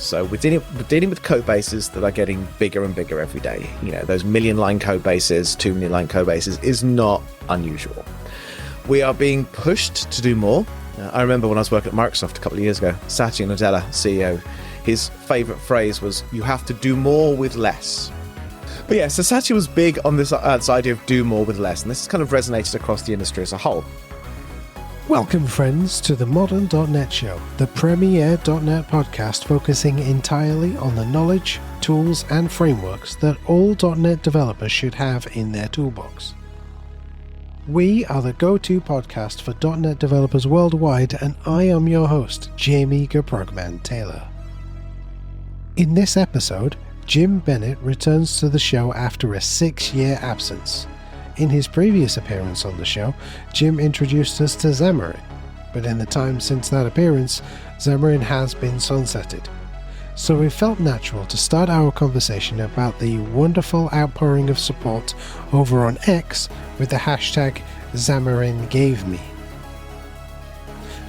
So we're dealing with code bases that are getting bigger and bigger every day. You know, those million-line code bases, 2 million-line code bases is not unusual. We are being pushed to do more. I remember when I was working at Microsoft a couple of years ago, Satya Nadella, CEO, his favorite phrase was, "You have to do more with less." But yeah, so Satya was big on this idea of do more with less, and this has kind of resonated across the industry as a whole. Welcome, friends, to the Modern.NET Show, the premier .NET podcast focusing entirely on the knowledge, tools, and frameworks that all .NET developers should have in their toolbox. We are the go-to podcast for .NET developers worldwide, and I am your host, Jamie Gaprogman Taylor. In this episode, Jim Bennett returns to the show after a 6-year absence. In his previous appearance on the show, Jim introduced us to Xamarin, but in the time since that appearance, Xamarin has been sunsetted. So it felt natural to start our conversation about the wonderful outpouring of support over on X with the hashtag #XamarinGaveMe.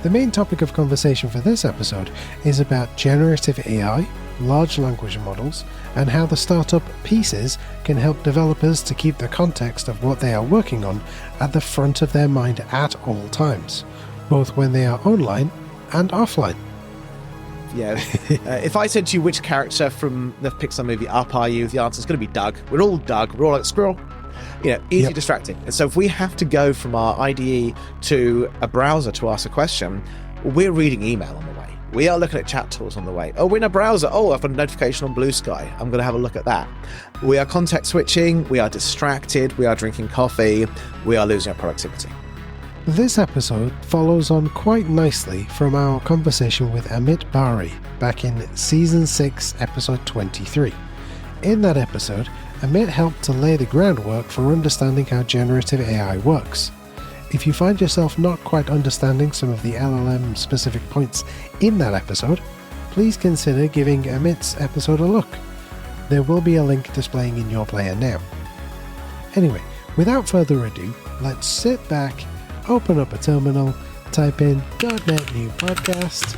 The main topic of conversation for this episode is about generative AI, large language models, and how the startup Pieces can help developers to keep the context of what they are working on at the front of their mind at all times, both when they are online and offline. Yeah, if I said to you which character from the Pixar movie Up are you, the answer is going to be Doug. We're all Doug. We're all like squirrel. You know, easy distracting. And so if we have to go from our IDE to a browser to ask a question, we're reading email on the way. We are looking at chat tools on the way. Oh, we're in a browser. Oh, I've got a notification on Blue Sky. I'm going to have a look at that. We are context switching. We are distracted. We are drinking coffee. We are losing our productivity. This episode follows on quite nicely from our conversation with Amit Bari back in Season 6, Episode 23. In that episode, Amit helped to lay the groundwork for understanding how generative AI works. If you find yourself not quite understanding some of the LLM specific points in that episode, please consider giving Amit's episode a look. There will be a link displaying in your player now. Anyway, without further ado, let's sit back, open up a terminal, type in .NET New Podcast,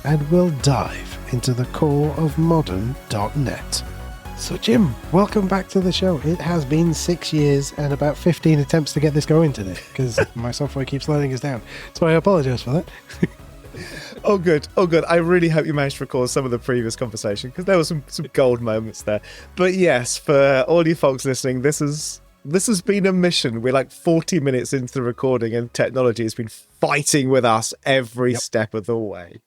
and we'll dive into the core of modern .NET. So Jim, welcome back to the show. It has been 6 years and about 15 attempts to get this going today because my software keeps letting us down. So I apologise for that. Oh, good. Oh, good. I really hope you managed to record some of the previous conversation because there were some gold moments there. But yes, for all you folks listening, this has been a mission. We're like 40 minutes into the recording and technology has been fighting with us every step of the way.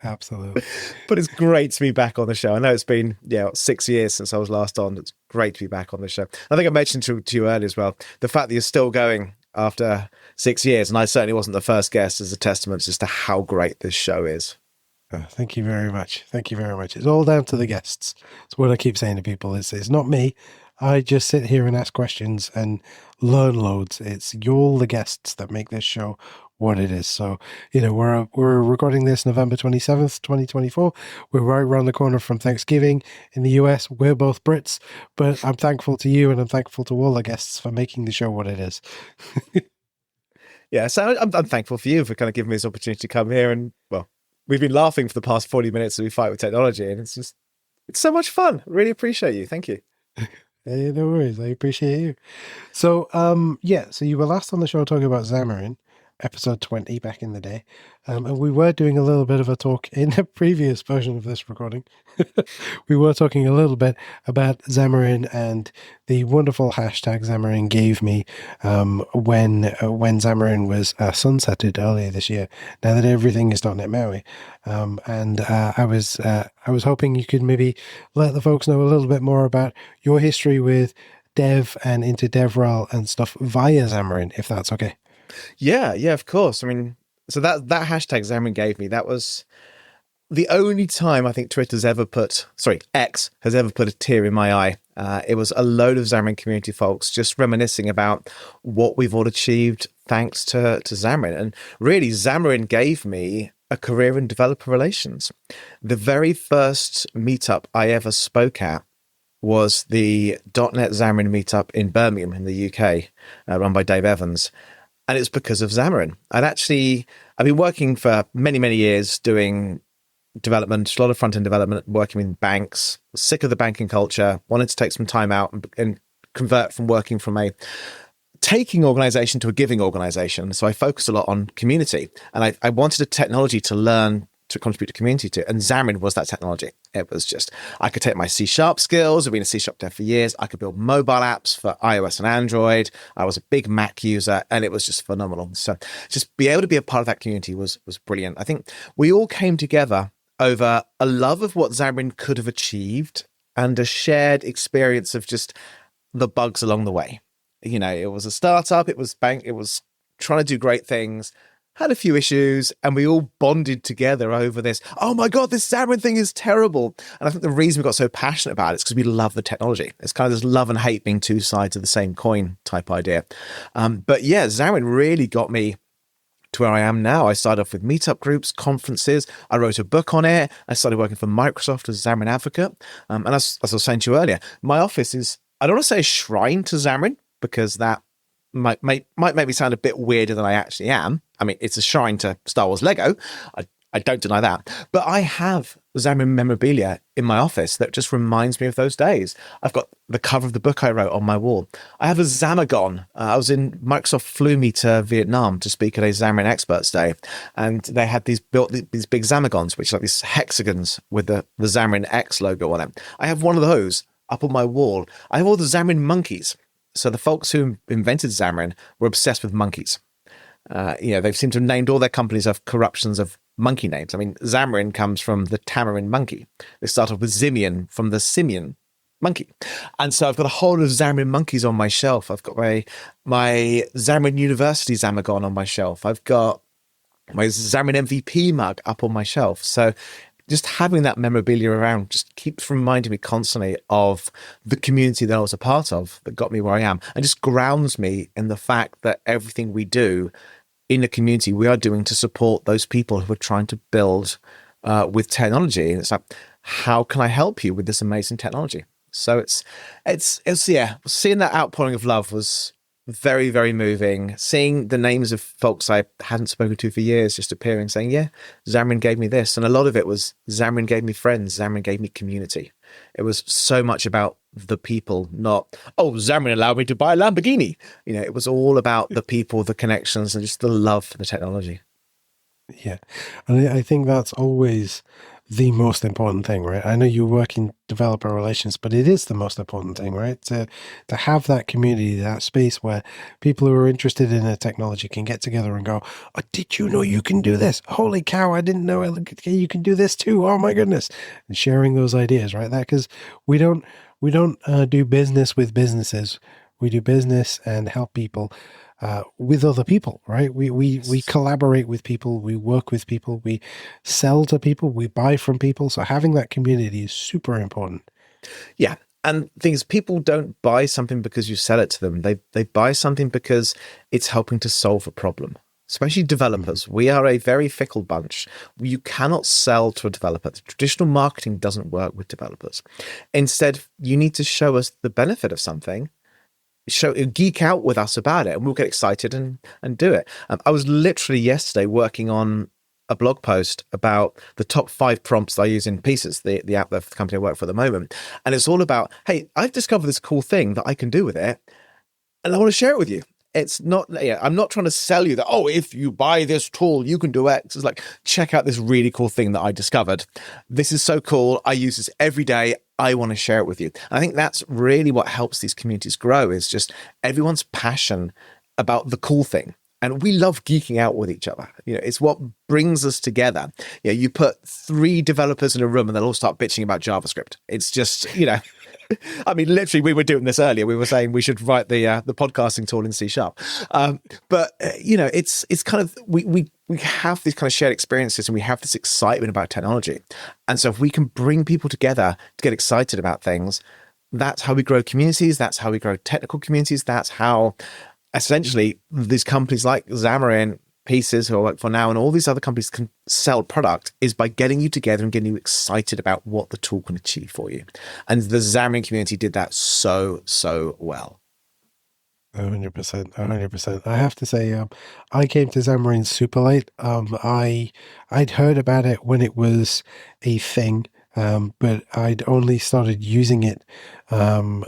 Absolutely. But it's great to be back on the show. I know it's been 6 years since I was last on. It's great to be back on the show. I think I mentioned to you earlier as well, the fact that you're still going after 6 years, and I certainly wasn't the first guest, is a testament as to how great this show is. Thank you very much. Thank you very much. It's all down to the guests. It's what I keep saying to people. It's not me. I just sit here and ask questions and learn loads. It's you're the guests that make this show what it is. So, we're recording this November 27th, 2024. We're right around the corner from Thanksgiving in the US. We're both Brits, but I'm thankful to you and I'm thankful to all the guests for making the show what it is. Yeah, so I'm thankful for you for kind of giving me this opportunity to come here. And, well, we've been laughing for the past 40 minutes as we fight with technology, and it's so much fun. Really appreciate you. Thank you. Hey, no worries. I appreciate you. So, so you were last on the show talking about Xamarin, episode 20 back in the day. And we were doing a little bit of a talk in a previous version of this recording. We were talking a little bit about Xamarin and the wonderful hashtag XamarinGaveMe when Xamarin was sunsetted earlier this year. Now that everything is .NET MAUI, I was hoping you could maybe let the folks know a little bit more about your history with dev and into DevRel and stuff via Xamarin, if that's okay. Yeah, of course. I mean, so that hashtag XamarinGaveMe, that was the only time I think X has ever put a tear in my eye. It was a load of Xamarin community folks just reminiscing about what we've all achieved thanks to Xamarin. And really, Xamarin gave me a career in developer relations. The very first meetup I ever spoke at was the .NET Xamarin meetup in Birmingham in the UK, run by Dave Evans. And it's because of Xamarin. I've been working for many, many years doing development, a lot of front-end development, working in banks, sick of the banking culture, wanted to take some time out and convert from working from a taking organization to a giving organization. So I focused a lot on community, and I wanted a technology to learn to contribute to community to. And Xamarin was that technology. It was just, I could take my C# skills. I've been a C# dev for years. I could build mobile apps for iOS and Android. I was a big Mac user, and it was just phenomenal. So just be able to be a part of that community was brilliant. I think we all came together over a love of what Xamarin could have achieved and a shared experience of just the bugs along the way. You know, it was a startup, it was trying to do great things, had a few issues, and we all bonded together over this. Oh my God, this Xamarin thing is terrible. And I think the reason we got so passionate about it is because we love the technology. It's kind of this love and hate being two sides of the same coin type idea. But yeah, Xamarin really got me to where I am now. I started off with meetup groups, conferences. I wrote a book on it. I started working for Microsoft as a Xamarin advocate. And as I was saying to you earlier, my office is, I don't want to say a shrine to Xamarin, because that might make me sound a bit weirder than I actually am. I mean, it's a shrine to Star Wars Lego. I don't deny that. But I have Xamarin memorabilia in my office that just reminds me of those days. I've got the cover of the book I wrote on my wall. I have a Xamagon. I was in Microsoft flew me to Vietnam to speak at a Xamarin Experts Day. And they had these big Xamagons, which are like these hexagons with the Xamarin X logo on it. I have one of those up on my wall. I have all the Xamarin monkeys. So the folks who invented Xamarin were obsessed with monkeys. They've seemed to have named all their companies of corruptions of monkey names. I mean, Xamarin comes from the tamarin monkey. They started with Simian from the simian monkey. And so I've got a whole lot of Xamarin monkeys on my shelf. I've got my Xamarin University Xamagon on my shelf. I've got my Xamarin MVP mug up on my shelf. So just having that memorabilia around just keeps reminding me constantly of the community that I was a part of that got me where I am, and just grounds me in the fact that everything we do in the community, we are doing to support those people who are trying to build with technology. And it's like, how can I help you with this amazing technology? So it's seeing that outpouring of love was very, very moving. Seeing the names of folks I hadn't spoken to for years just appearing, saying, yeah, Xamarin gave me this. And a lot of it was Xamarin gave me friends, Xamarin gave me community. It was so much about the people, not, oh, Xamarin allowed me to buy a Lamborghini. You know, it was all about the people, the connections, and just the love for the technology. Yeah. And I think that's always the most important thing, right? I know you work in developer relations, but it is the most important thing, right? To have that community, that space where people who are interested in a technology can get together and go, oh, did you know you can do this? Holy cow, I didn't know you can do this too. Oh my goodness. And sharing those ideas, right? That, because we don't do business with businesses. We do business and help people with other people, right? We collaborate with people, we work with people, we sell to people, we buy from people. So having that community is super important. Yeah. And things, people don't buy something because you sell it to them. They buy something because it's helping to solve a problem. Especially developers. We are a very fickle bunch. You cannot sell to a developer. The traditional marketing doesn't work with developers. Instead, you need to show us the benefit of something, geek out with us about it, and we'll get excited and do it. I was literally yesterday working on a blog post about the top 5 prompts I use in Pieces, the app that the company I work for at the moment. And it's all about, hey, I've discovered this cool thing that I can do with it, and I want to share it with you. It's not, I'm not trying to sell you that, oh, if you buy this tool, you can do X. It's like, check out this really cool thing that I discovered. This is so cool. I use this every day. I want to share it with you. And I think that's really what helps these communities grow, is just everyone's passion about the cool thing. And we love geeking out with each other. You know, it's what brings us together. You know, you put 3 developers in a room and they'll all start bitching about JavaScript. It's just, you know, I mean, literally, we were doing this earlier. We were saying we should write the podcasting tool in C#. But you know, it's kind of we have these kind of shared experiences, and we have this excitement about technology. And so, if we can bring people together to get excited about things, that's how we grow communities. That's how we grow technical communities. That's how, essentially, these companies like Xamarin, Pieces, who I work for now, and all these other companies can sell product, is by getting you together and getting you excited about what the tool can achieve for you. And the Xamarin community did that so well. 100%, 100%. I have to say, I came to Xamarin super late. I'd heard about it when it was a thing, but I'd only started using it on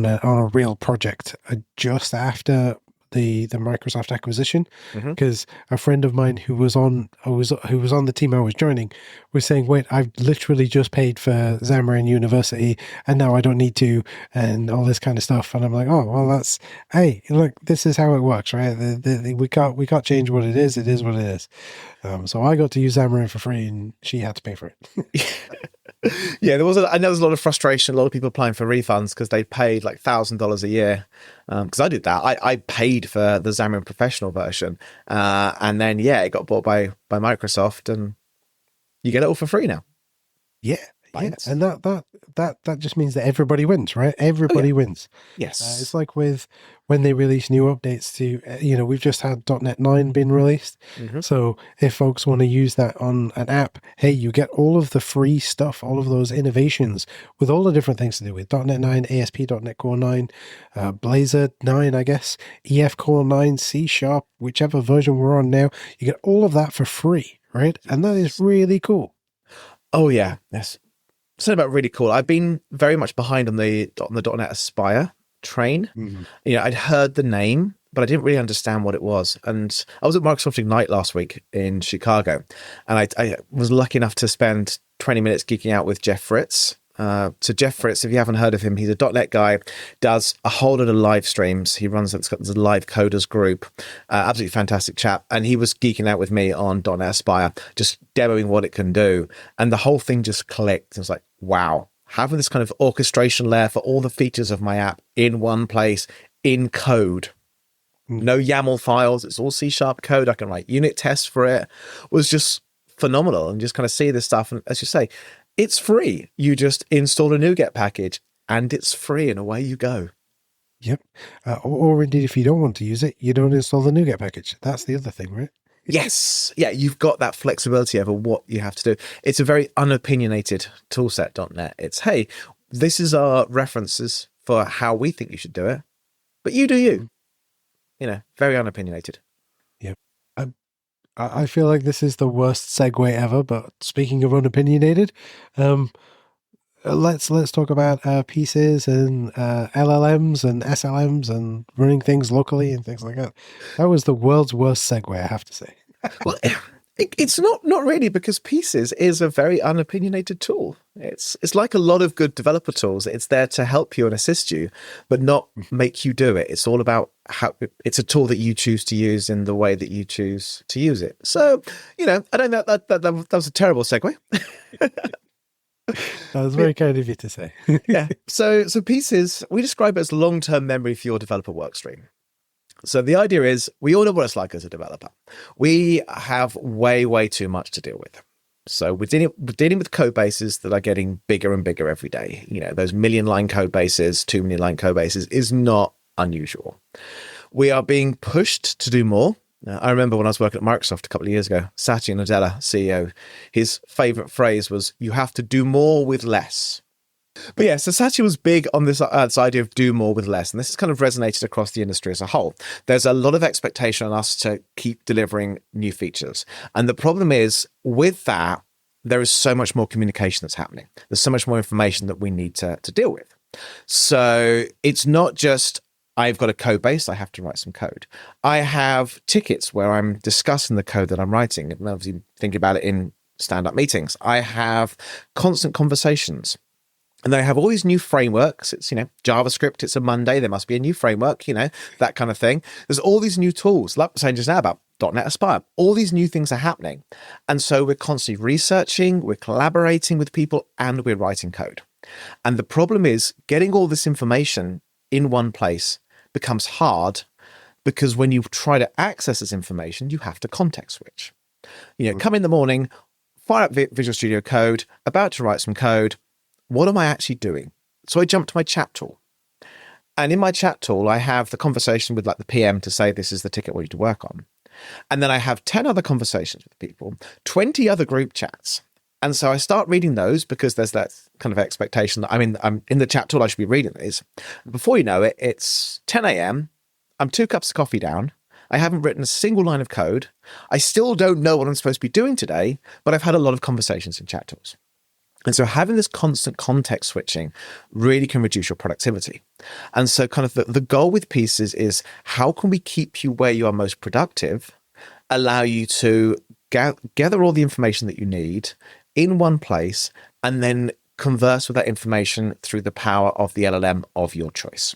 a real project just after the Microsoft acquisition, Hmm. because a friend of mine who was on the team I was joining was saying, "Wait, I've literally just paid for Xamarin University, and now I don't need to," and all this kind of stuff. And I'm like, "Oh, well, that's hey, look, this is how it works, right? We can't change what it is. It is what it is." So I got to use Xamarin for free, and she had to pay for it. Yeah, I know there was a lot of frustration. A lot of people applying for refunds because they paid like $1,000 a year. Because I did that. I paid for the Xamarin Professional version, and then it got bought by Microsoft, and you get it all for free now. Yeah, yeah, Thanks. and that just means that everybody wins, right? Everybody wins. Yes. It's like with when they release new updates to, we've just had .NET 9 being released. Hmm. So if folks want to use that on an app, hey, you get all of the free stuff, all of those innovations with all the different things to do with .NET 9, ASP.NET Core 9, Blazor 9, I guess, EF Core 9, C Sharp, whichever version we're on now. You get all of that for free, right? And that is really cool. Oh yeah. Yes. Something about really cool. I've been very much behind on the .NET Aspire train. I'd heard the name, but I didn't really understand what it was. And I was at Microsoft Ignite last week in Chicago, and I was lucky enough to spend 20 minutes geeking out with Jeff Fritz. So Jeff Fritz, if you haven't heard of him, he's a .NET guy, does a whole lot of live streams. He runs there's a live coders group, absolutely fantastic chap. And he was geeking out with me on .NET Aspire, just demoing what it can do. And the whole thing just clicked. It was like, wow, having this kind of orchestration layer for all the features of my app in one place in code. No YAML files. It's all C# code. I can write unit tests for it. Was just phenomenal. And just kind of see this stuff. And as you say, it's free. You just install a NuGet package and it's free, and away you go. Yep. Or indeed, if you don't want to use it, you don't install the NuGet package. That's the other thing, right? Yes. Yeah, you've got that flexibility over what you have to do. It's a very unopinionated toolset.net. It's, hey, this is our references for how we think you should do it, but you do you. Very unopinionated. Yep. I feel like this is the worst segue ever, but speaking of unopinionated, let's talk about pieces and LLMs and SLMs and running things locally and things like that. That was the world's worst segue, I have to say. Well, it's not really, because Pieces is a very unopinionated tool. It's like a lot of good developer tools. It's there to help you and assist you, but not make you do it. It's all about how it's a tool that you choose to use in the way that you choose to use it. So, I don't know that was a terrible segue. That was very kind of you to say. Yeah. So Pieces, we describe it as long-term memory for your developer workstream. So the idea is, we all know what it's like as a developer. We have way, way too much to deal with. So we're dealing with code bases that are getting bigger and bigger every day. Those million-line code bases, 2 million-line code bases is not unusual. We are being pushed to do more. I remember when I was working at Microsoft a couple of years ago, Satya Nadella, CEO, his favorite phrase was, you have to do more with less. But yeah, so Satya was big on this idea of do more with less. And this has kind of resonated across the industry as a whole. There's a lot of expectation on us to keep delivering new features. And the problem is, with that, there is so much more communication that's happening. There's so much more information that we need to deal with. So it's not just, I've got a code base, I have to write some code. I have tickets where I'm discussing the code that I'm writing. And obviously thinking about it in stand-up meetings. I have constant conversations. And they have all these new frameworks. It's, JavaScript, it's a Monday, there must be a new framework, that kind of thing. There's all these new tools, like I was saying just now about .NET Aspire. All these new things are happening. And so we're constantly researching, we're collaborating with people, and we're writing code. And the problem is, getting all this information in one place becomes hard, because when you try to access this information, you have to context switch. Come in the morning, fire up Visual Studio Code, about to write some code. What am I actually doing? So I jump to my chat tool. And in my chat tool, I have the conversation with the PM to say, this is the ticket we need to work on. And then I have 10 other conversations with people, 20 other group chats. And so I start reading those, because there's that kind of expectation that I'm in the chat tool, I should be reading these. Before you know it, it's 10 a.m. I'm 2 cups of coffee down. I haven't written a single line of code. I still don't know what I'm supposed to be doing today, but I've had a lot of conversations in chat tools. And so having this constant context switching really can reduce your productivity. And so kind of the goal with pieces is how can we keep you where you are most productive, allow you to gather all the information that you need in one place, and then converse with that information through the power of the LLM of your choice.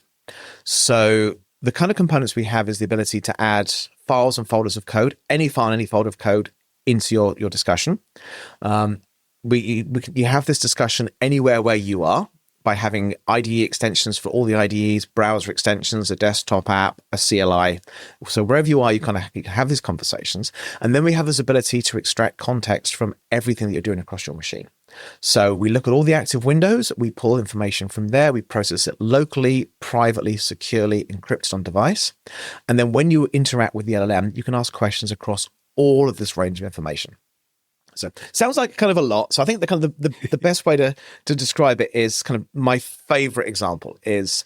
So the kind of components we have is the ability to add files and folders of code, any file, any folder of code into your discussion. You have this discussion anywhere where you are by having IDE extensions for all the IDEs, browser extensions, a desktop app, a CLI. So wherever you are, you can have these conversations. And then we have this ability to extract context from everything that you're doing across your machine. So we look at all the active windows, we pull information from there, we process it locally, privately, securely, encrypted on device. And then when you interact with the LLM, you can ask questions across all of this range of information. So sounds like kind of a lot. So I think the best way to describe it is kind of my favorite example is,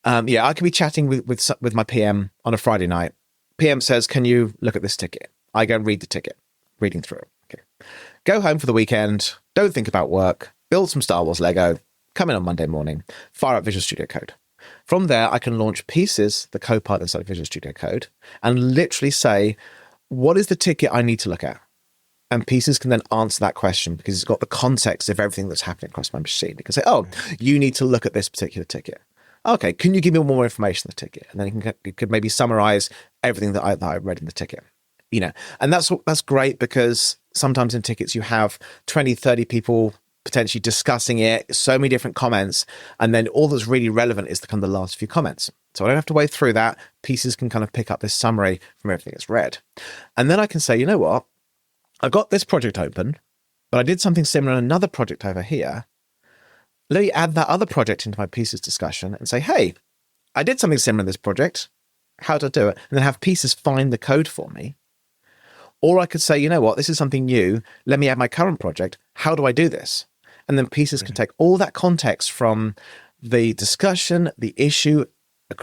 I could be chatting with my PM on a Friday night. PM says, "Can you look at this ticket?" I go and read the ticket, reading through it. Okay. Go home for the weekend. Don't think about work. Build some Star Wars Lego. Come in on Monday morning. Fire up Visual Studio Code. From there, I can launch Pieces, the Copilot inside of Visual Studio Code, and literally say, "What is the ticket I need to look at?" And Pieces can then answer that question because it's got the context of everything that's happening across my machine. It can say, "Oh, you need to look at this particular ticket. Okay, can you give me more information on the ticket?" And then it could maybe summarize everything that I read in the ticket. And that's great because sometimes in tickets you have 20, 30 people potentially discussing it, so many different comments, and then all that's really relevant is the last few comments. So I don't have to wade through that. Pieces can kind of pick up this summary from everything that's read. And then I can say, you know what? I got this project open, but I did something similar in another project over here. Let me add that other project into my Pieces discussion and say, "Hey, I did something similar in this project. How do I do it?" And then have Pieces find the code for me. Or I could say, you know what, this is something new. Let me add my current project. How do I do this? And then Pieces can take all that context from the discussion, the issue,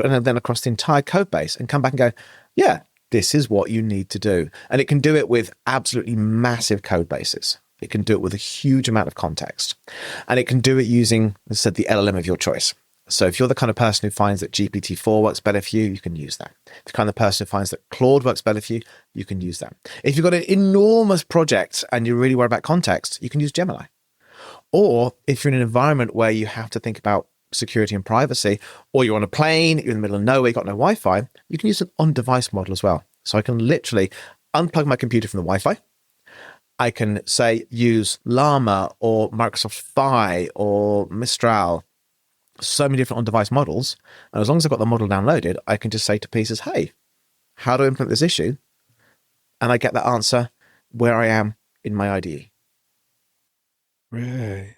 and then across the entire code base and come back and go, yeah, this is what you need to do. And it can do it with absolutely massive code bases. It can do it with a huge amount of context. And it can do it using, as I said, the LLM of your choice. So if you're the kind of person who finds that GPT-4 works better for you, you can use that. If you're the kind of person who finds that Claude works better for you, you can use that. If you've got an enormous project and you're really worried about context, you can use Gemini. Or if you're in an environment where you have to think about security and privacy, or you're on a plane, you're in the middle of nowhere, you've got no Wi-Fi, you can use an on-device model as well. So I can literally unplug my computer from the Wi-Fi. I can say use Llama or Microsoft Phi or Mistral, so many different on-device models. And as long as I've got the model downloaded, I can just say to Pieces, "Hey, how do I implement this issue?" And I get that answer where I am in my IDE. Right.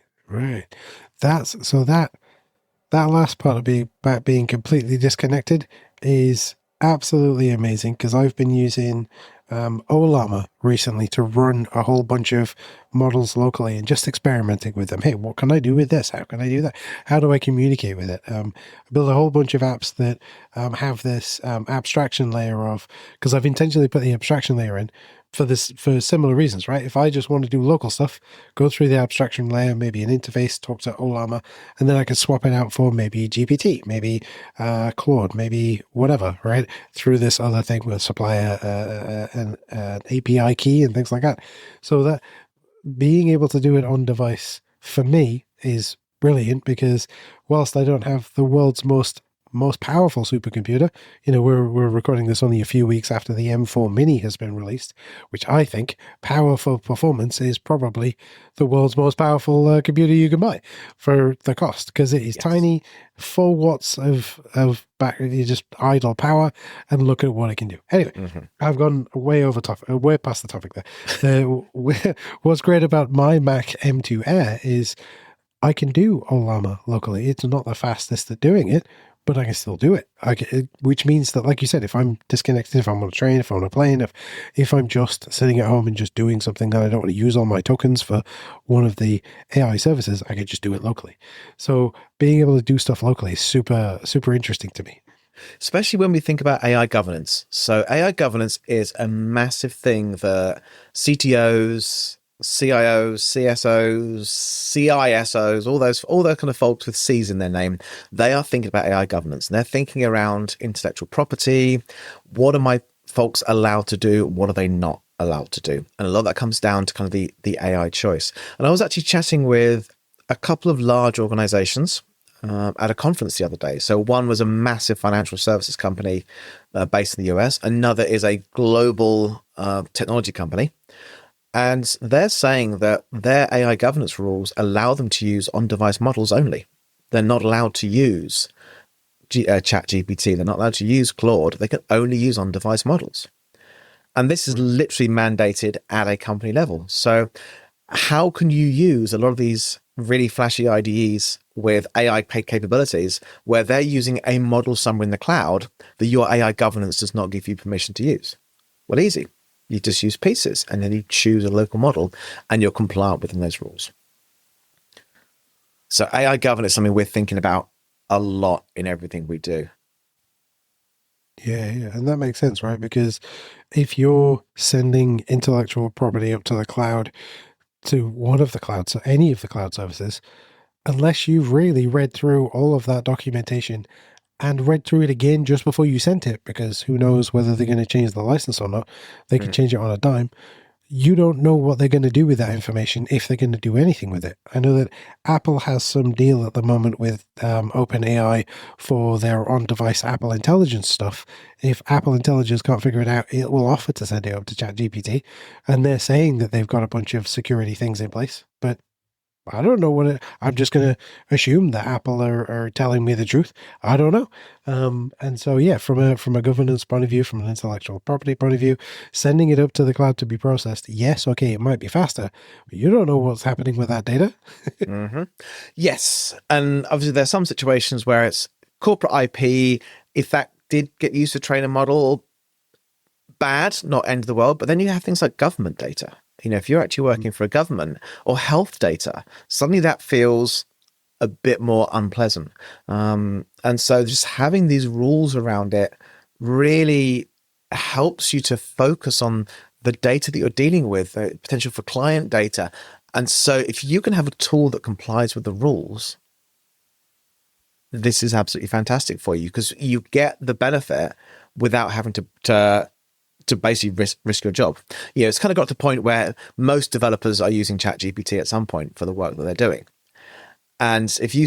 That last part about being completely disconnected is absolutely amazing because I've been using Ollama recently to run a whole bunch of models locally and just experimenting with them. Hey, what can I do with this? How can I do that? How do I communicate with it? I built a whole bunch of apps that have this abstraction layer of, because I've intentionally put the abstraction layer in for similar reasons, right? If I just want to do local stuff, go through the abstraction layer, maybe an interface, talk to Ollama, and then I can swap it out for maybe GPT, maybe Claude, maybe whatever, right? Through this other thing with supply an API key and things like that. So that being able to do it on device for me is brilliant because whilst I don't have the world's most powerful supercomputer, we're recording this only a few weeks after the M4 Mini has been released, which I think powerful performance is probably the world's most powerful computer you can buy for the cost because it is tiny, 4 watts of back, you just idle power and look at what it can do. Anyway, I've gone way past the topic there. What's great about my Mac M2 Air is I can do Ollama locally. It's not the fastest at doing it, but I can still do it. Which means that, like you said, if I'm disconnected, if I'm on a train, if I'm on a plane, if I'm just sitting at home and just doing something that I don't want to use all my tokens for one of the AI services, I can just do it locally. So being able to do stuff locally is super, super interesting to me. Especially when we think about AI governance. So AI governance is a massive thing that CTOs, CIOs, CSOs, CISOs, all those kind of folks with C's in their name, they are thinking about AI governance. And they're thinking around intellectual property. What are my folks allowed to do? What are they not allowed to do? And a lot of that comes down to kind of the AI choice. And I was actually chatting with a couple of large organizations at a conference the other day. So one was a massive financial services company based in the US. Another is a global technology company. And they're saying that their AI governance rules allow them to use on-device models only. They're not allowed to use ChatGPT. They're not allowed to use Claude. They can only use on-device models. And this is literally mandated at a company level. So how can you use a lot of these really flashy IDEs with AI capabilities where they're using a model somewhere in the cloud that your AI governance does not give you permission to use? Well, easy. You just use pieces and then you choose a local model and you're compliant within those rules. So AI governance is something we're thinking about a lot in everything we do. Yeah, and that makes sense, right? Because if you're sending intellectual property up to the cloud, to one of the clouds, so any of the cloud services, unless you've really read through all of that documentation and read through it again just before you sent it, because who knows whether they're going to change the license or not. They can change it on a dime. You don't know what they're going to do with that information, if they're going to do anything with it. I know that Apple has some deal at the moment with OpenAI for their on-device Apple Intelligence stuff. If Apple Intelligence can't figure it out, it will offer to send it up to ChatGPT. And they're saying that they've got a bunch of security things in place, but I don't know what I'm just going to assume that Apple are telling me the truth. I don't know. And so, yeah, from a governance point of view, from an intellectual property point of view, sending it up to the cloud to be processed, yes, okay, it might be faster, but you don't know what's happening with that data. Yes. And obviously there's some situations where it's corporate IP. If that did get used to train a model, bad, not end of the world. But then you have things like government data. If you're actually working for a government or health data, suddenly that feels a bit more unpleasant. And so just having these rules around it really helps you to focus on the data that you're dealing with, the potential for client data. And so if you can have a tool that complies with the rules, this is absolutely fantastic for you because you get the benefit without having to basically risk your job. It's kind of got to the point where most developers are using ChatGPT at some point for the work that they're doing. And if you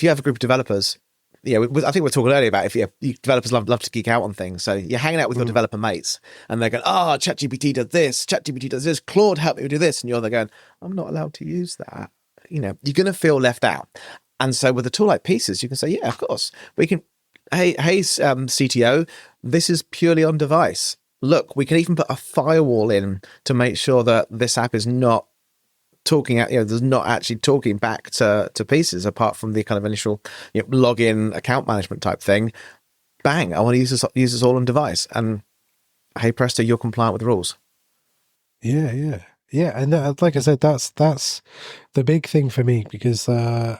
have a group of developers, I think we're talking earlier about if developers love to geek out on things. So you're hanging out with your developer mates and they're going, ChatGPT does this, ChatGPT does this, Claude help me do this. And you're there going, I'm not allowed to use that. You're going to feel left out. And so with a tool like Pieces, you can say, yeah, of course, we can, hey, CTO, this is purely on device. Look, we can even put a firewall in to make sure that this app is not talking there's not actually talking back to Pieces apart from the kind of initial login account management type thing. Bang, I want to use this all on device. And hey presto, you're compliant with the rules. Yeah. And like I said, that's the big thing for me because I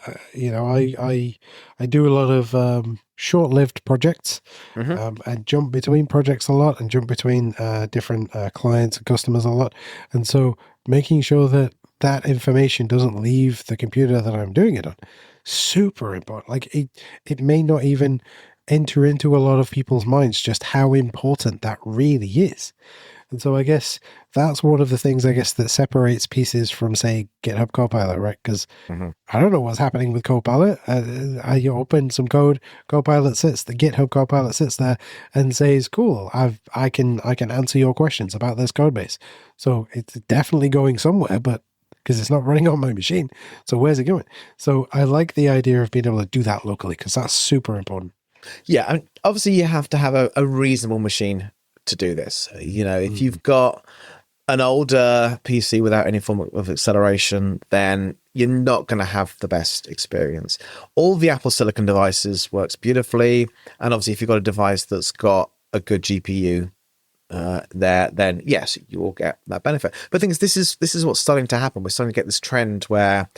do a lot of short-lived projects and jump between projects a lot and jump between different clients and customers a lot, and so making sure that information doesn't leave the computer that I'm doing it on, super important. Like it may not even enter into a lot of people's minds just how important that really is. And so I guess that's one of the things, that separates Pieces from, say, GitHub Copilot, right? Because I don't know what's happening with Copilot. I open some code, the GitHub Copilot sits there and says, cool, I can answer your questions about this code base. So it's definitely going somewhere, but because it's not running on my machine. So where's it going? So I like the idea of being able to do that locally because that's super important. Yeah, I mean, obviously you have to have a reasonable machine to do this. If you've got an older PC without any form of acceleration, then you're not going to have the best experience. All the Apple Silicon devices works beautifully, and obviously if you've got a device that's got a good GPU then yes, you will get that benefit. But the thing is, this is what's starting to happen. We're starting to get this trend where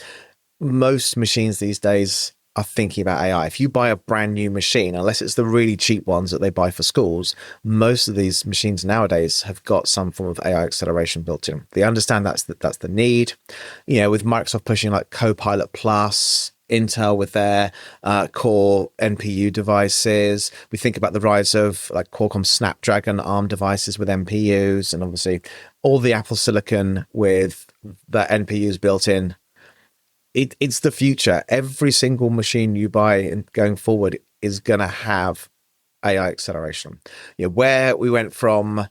most machines these days are thinking about AI. If you buy a brand new machine, unless it's the really cheap ones that they buy for schools, most of these machines nowadays have got some form of AI acceleration built in. They understand that's the need. With Microsoft pushing like Copilot Plus, Intel with their core NPU devices. We think about the rise of like Qualcomm Snapdragon ARM devices with NPUs, and obviously all the Apple Silicon with the NPUs built in. It's the future. Every single machine you buy and going forward is going to have AI acceleration. Where we went from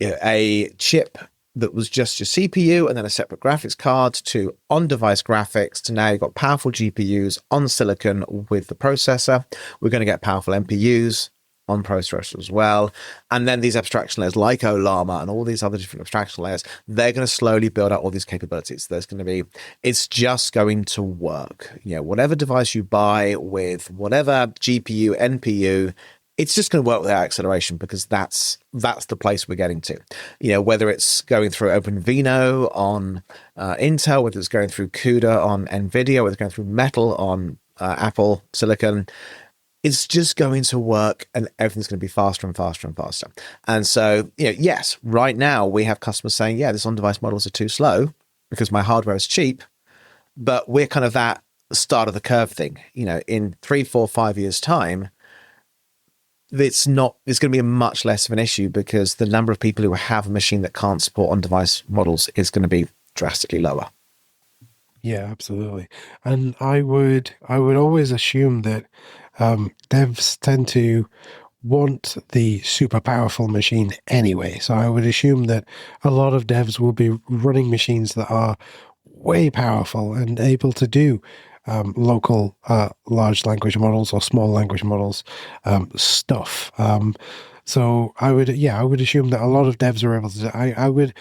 a chip that was just your CPU and then a separate graphics card to on-device graphics to now you've got powerful GPUs on silicon with the processor. We're going to get powerful NPUs on processors as well. And then these abstraction layers like Olama and all these other different abstraction layers, they're going to slowly build out all these capabilities. It's just going to work. Whatever device you buy with whatever GPU, NPU, it's just going to work with our acceleration because that's the place we're getting to. Whether it's going through OpenVINO on Intel, whether it's going through CUDA on NVIDIA, whether it's going through Metal on Apple Silicon, it's just going to work and everything's going to be faster and faster and faster. And so, yes, right now we have customers saying, yeah, this on-device models are too slow because my hardware is cheap, but we're kind of that start of the curve thing. In 3, 4, 5 years' time, it's going to be a much less of an issue because the number of people who have a machine that can't support on-device models is going to be drastically lower. Yeah, absolutely. And I would always assume that devs tend to want the super powerful machine anyway. So I would assume that a lot of devs will be running machines that are way powerful and able to do local large language models or small language models stuff. So I would assume that a lot of devs are able to do.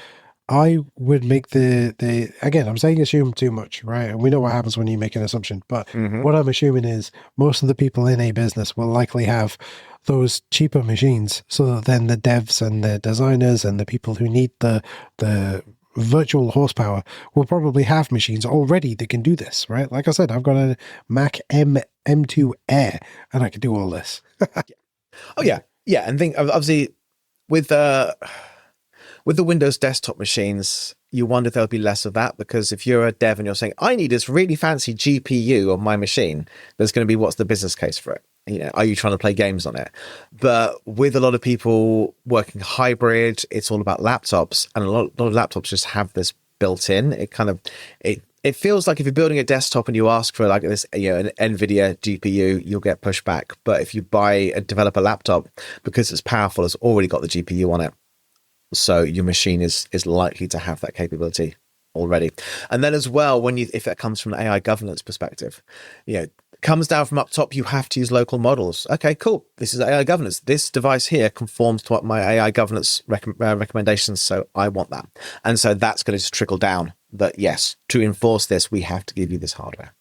I would make the again, I'm saying assume too much, right? And we know what happens when you make an assumption. But what I'm assuming is most of the people in a business will likely have those cheaper machines so that then the devs and the designers and the people who need the virtual horsepower will probably have machines already that can do this, right? Like I said, I've got a Mac M2 Air and I can do all this. Oh, yeah. Yeah. And think obviously with the Windows desktop machines, you wonder if there'll be less of that because if you're a dev and you're saying, I need this really fancy GPU on my machine, there's going to be what's the business case for it? Are you trying to play games on it? But with a lot of people working hybrid, it's all about laptops, and a lot of laptops just have this built in. It feels like if you're building a desktop and you ask for like this, an NVIDIA GPU, you'll get pushback. But if you buy a developer laptop, because it's powerful, it's already got the GPU on it. So your machine is likely to have that capability already. And then as well, if that comes from an AI governance perspective, comes down from up top, you have to use local models. Okay, cool. This is AI governance. This device here conforms to what my AI governance recommendations. So I want that. And so that's going to just trickle down that, yes, to enforce this, we have to give you this hardware.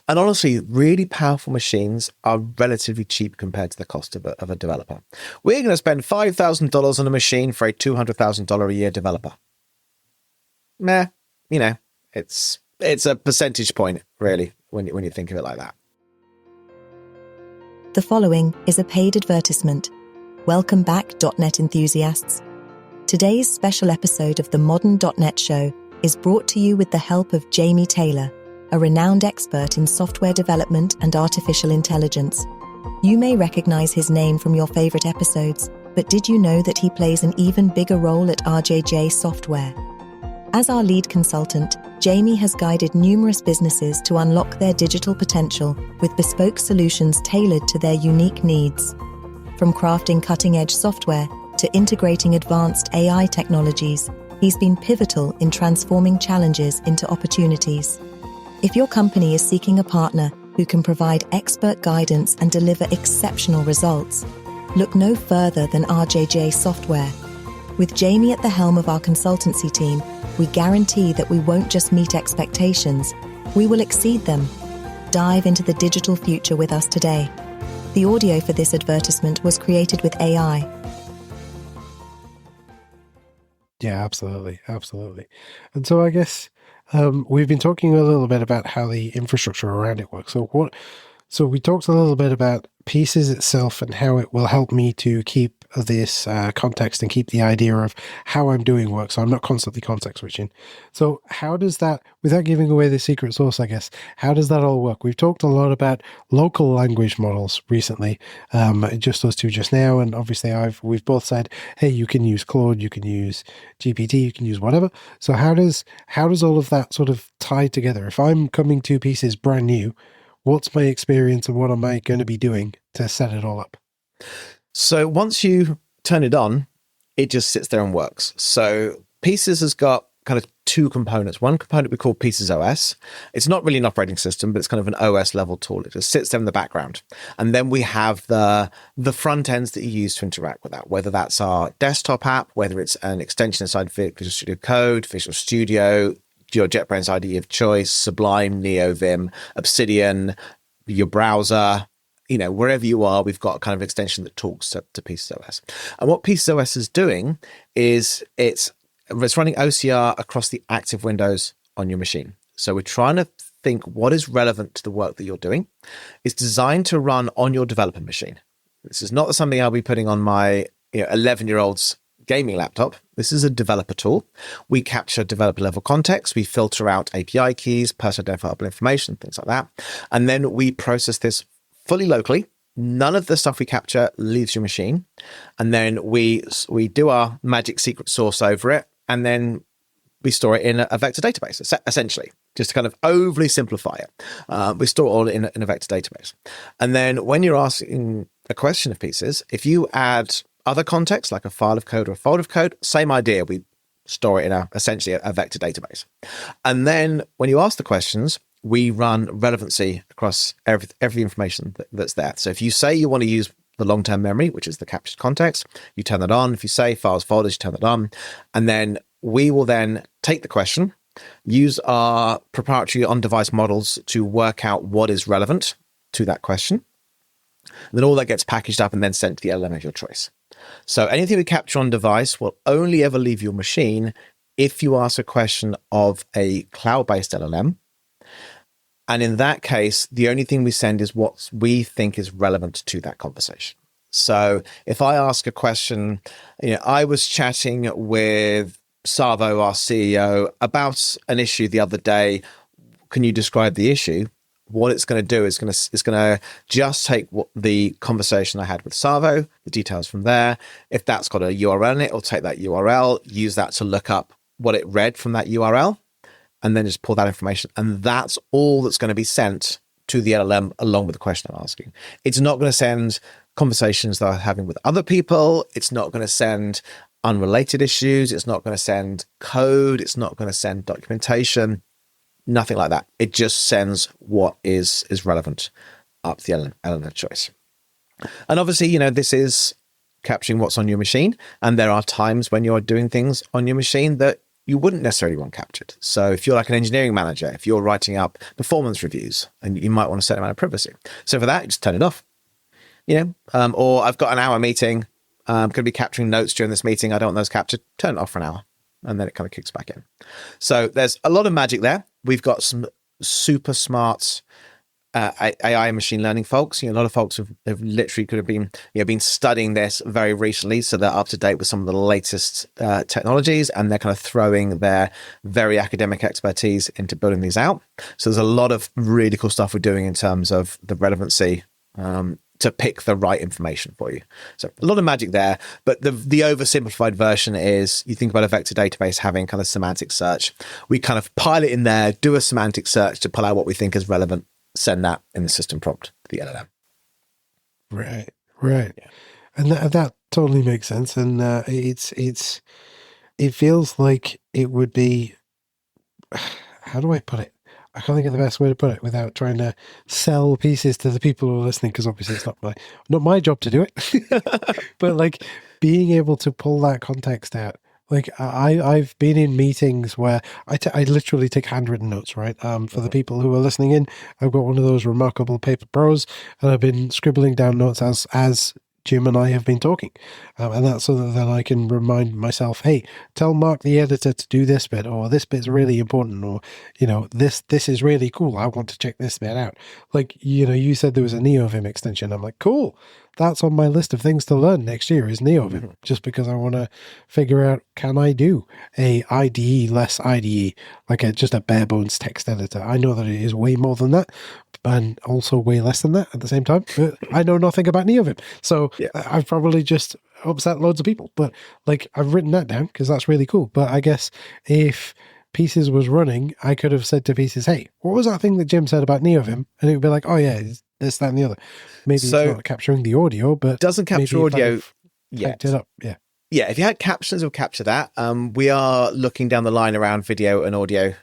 And honestly, really powerful machines are relatively cheap compared to the cost of a developer. We're going to spend $5,000 on a machine for a $200,000 a year developer. Meh, it's a percentage point, really, when you think of it like that. The following is a paid advertisement. Welcome back, .NET enthusiasts. Today's special episode of the Modern .NET Show is brought to you with the help of Jamie Taylor, a renowned expert in software development and artificial intelligence. You may recognize his name from your favorite episodes, but did you know that he plays an even bigger role at RJJ Software? As our lead consultant, Jamie has guided numerous businesses to unlock their digital potential with bespoke solutions tailored to their unique needs. From crafting cutting-edge software to integrating advanced AI technologies, he's been pivotal in transforming challenges into opportunities. If your company is seeking a partner who can provide expert guidance and deliver exceptional results, look no further than RJJ Software. With Jamie at the helm of our consultancy team, we guarantee that we won't just meet expectations, we will exceed them. Dive into the digital future with us today. The audio for this advertisement was created with AI. Yeah, absolutely. Absolutely. And so I guess we've been talking a little bit about how the infrastructure around it works. So So we talked a little bit about pieces itself and how it will help me to keep this context and keep the idea of how I'm doing work, so I'm not constantly context switching. So how does that, without giving away the secret sauce, I guess, how does that all work? We've talked a lot about local language models recently, just those two just now, and obviously we've both said, hey, you can use Claude, you can use GPT, you can use whatever. So how does all of that sort of tie together? If I'm coming to pieces brand new, what's my experience and what am I going to be doing to set it all up? So once you turn it on, it just sits there and works. So Pieces has got kind of two components. One component we call Pieces OS. It's not really an operating system, but it's kind of an OS level tool. It just sits there in the background. And then we have the front ends that you use to interact with that, whether that's our desktop app, whether it's an extension inside Visual Studio Code, Visual Studio, your JetBrains IDE of choice, Sublime, NeoVim, Obsidian, your browser, wherever you are, we've got a kind of extension that talks to Pieces OS. And what Pieces OS is doing is it's running OCR across the active windows on your machine. So we're trying to think what is relevant to the work that you're doing. It's designed to run on your developer machine. This is not something I'll be putting on my 11-year-old's gaming laptop. This is a developer tool. We capture developer level context. We filter out API keys, personal identifiable information, things like that. And then we process this fully locally. None of the stuff we capture leaves your machine. And then we do our magic secret sauce over it. And then we store it in a vector database, essentially, just to kind of overly simplify it. We store it all in a vector database. And then when you're asking a question of Pieces, if you add other context, like a file of code or a folder of code, same idea. We store it in essentially a vector database. And then when you ask the questions, we run relevancy across every information that's there. So if you say you want to use the long-term memory, which is the captured context, you turn that on. If you say files, folders, you turn that on. And then we will then take the question, use our proprietary on-device models to work out what is relevant to that question. And then all that gets packaged up and then sent to the LLM of your choice. So anything we capture on device will only ever leave your machine if you ask a question of a cloud-based LLM. And in that case, the only thing we send is what we think is relevant to that conversation. So if I ask a question, I was chatting with Savo, our CEO, about an issue the other day. Can you describe the issue? What it's going to do is it's going to just take the conversation I had with Savo, the details from there. If that's got a URL in it, it'll take that URL, use that to look up what it read from that URL, and then just pull that information. And that's all that's going to be sent to the LLM along with the question I'm asking. It's not going to send conversations that I'm having with other people. It's not going to send unrelated issues. It's not going to send code. It's not going to send documentation. Nothing like that. It just sends what is relevant up to the LLM of choice. And obviously, this is capturing what's on your machine. And there are times when you're doing things on your machine that you wouldn't necessarily want captured. So if you're like an engineering manager, if you're writing up performance reviews, and you might want a certain amount of privacy. So for that, you just turn it off. Or I've got an hour meeting. I'm going to be capturing notes during this meeting. I don't want those captured. Turn it off for an hour. And then it kind of kicks back in. So there's a lot of magic there. We've got some super smart AI and machine learning folks. A lot of folks have literally could have been studying this very recently, so they're up to date with some of the latest technologies, and they're kind of throwing their very academic expertise into building these out. So there's a lot of really cool stuff we're doing in terms of the relevancy to pick the right information for you. So a lot of magic there, but the oversimplified version is you think about a vector database having kind of semantic search. We kind of pile it in there, do a semantic search to pull out what we think is relevant, send that in the system prompt to the LLM. Right. Yeah. And that totally makes sense. And it feels like it would be, how do I put it? I can't think of the best way to put it without trying to sell Pieces to the people who are listening, because obviously it's not my job to do it. But like being able to pull that context out. Like I've been in meetings where I literally take handwritten notes, right? For the people who are listening in, I've got one of those remarkable paper pros, and I've been scribbling down notes as Jim and I have been talking. And that's so that then I can remind myself, hey, tell Mark the editor to do this bit, or this bit's really important, or, this is really cool. I want to check this bit out. Like, you said there was a NeoVim extension. I'm like, cool. That's on my list of things to learn next year is NeoVim, just because I want to figure out, can I do a IDE less IDE, like just a bare bones text editor? I know that it is way more than that, and also way less than that at the same time, but I know nothing about NeoVim. So I've probably just upset loads of people, but like I've written that down because that's really cool. But I guess if Pieces was running, I could have said to Pieces, hey, what was that thing that Jim said about NeoVim? And it would be like, oh yeah, it's this, that, and the other. Maybe it's not capturing the audio, but doesn't capture audio yet. It up. Yeah. Yeah, if you had captions, it would capture that. We are looking down the line around video and audio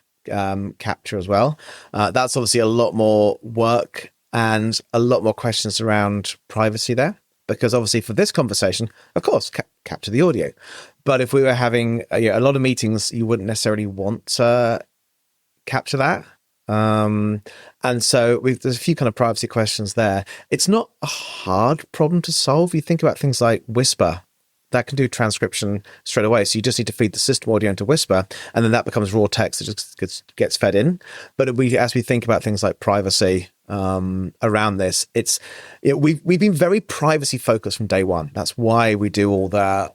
capture as well. That's obviously a lot more work and a lot more questions around privacy there, because obviously for this conversation, of course, capture the audio. But if we were having a lot of meetings, you wouldn't necessarily want to capture that. And so there's a few kind of privacy questions there. It's not a hard problem to solve. You think about things like Whisper. That can do transcription straight away. So you just need to feed the system audio into Whisper, and then that becomes raw text that just gets fed in. But as we think about things like privacy around this, we've been very privacy focused from day one. That's why we do all the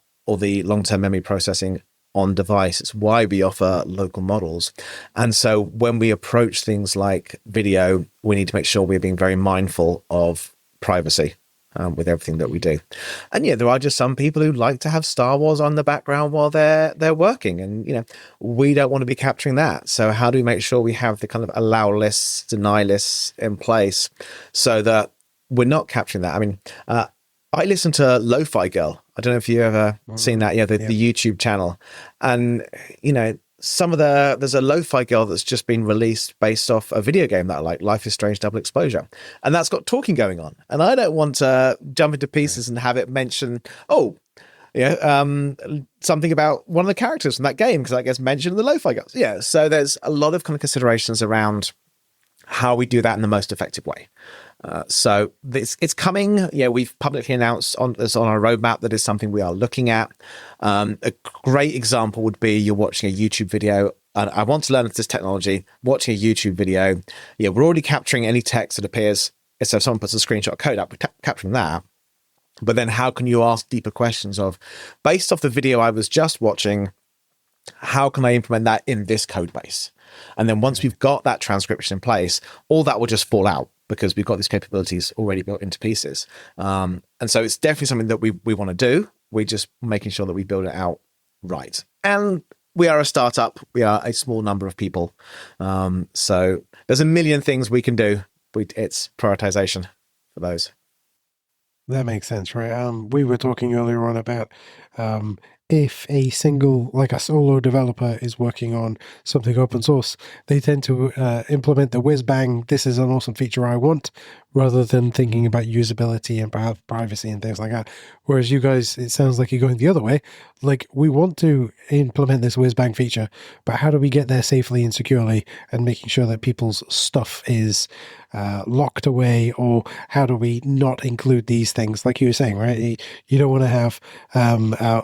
long-term memory processing on device. It's why we offer local models. And so when we approach things like video, we need to make sure we're being very mindful of privacy. With everything that we do. And there are just some people who like to have Star Wars on the background while they're working, and we don't want to be capturing that. So how do we make sure we have the kind of allow lists, deny lists in place so that we're not capturing that? I mean, I listen to Lo-Fi Girl. I don't know if you've ever seen that, the YouTube channel. And there's a Lo-Fi Girl that's just been released based off a video game that I like, Life is Strange Double Exposure. And that's got talking going on. And I don't want to jump into Pieces and have it mention, something about one of the characters from that game, because that gets mentioned in the Lo-Fi Girls. Yeah, so there's a lot of kind of considerations around how we do that in the most effective way. So it's coming. We've publicly announced on our roadmap that is something we are looking at. A great example would be you're watching a YouTube video, and I want to learn this technology. Watching a YouTube video, we're already capturing any text that appears. So if someone puts a screenshot code up, we're capturing that. But then how can you ask deeper questions of, based off the video I was just watching, how can I implement that in this code base? And then once we've got that transcription in place, all that will just fall out, because we've got these capabilities already built into Pieces. And so it's definitely something that we want to do. We're just making sure that we build it out right. And we are a startup. We are a small number of people. So there's a million things we can do. It's prioritization for those. That makes sense, right? We were talking earlier on about if a single, like a solo developer is working on something open source, they tend to implement the whiz bang, this is an awesome feature I want, rather than thinking about usability and perhaps privacy and things like that. Whereas you guys, it sounds like you're going the other way. Like, we want to implement this whiz bang feature, but how do we get there safely and securely, and making sure that people's stuff is locked away, or how do we not include these things? Like you were saying, right? You don't want to have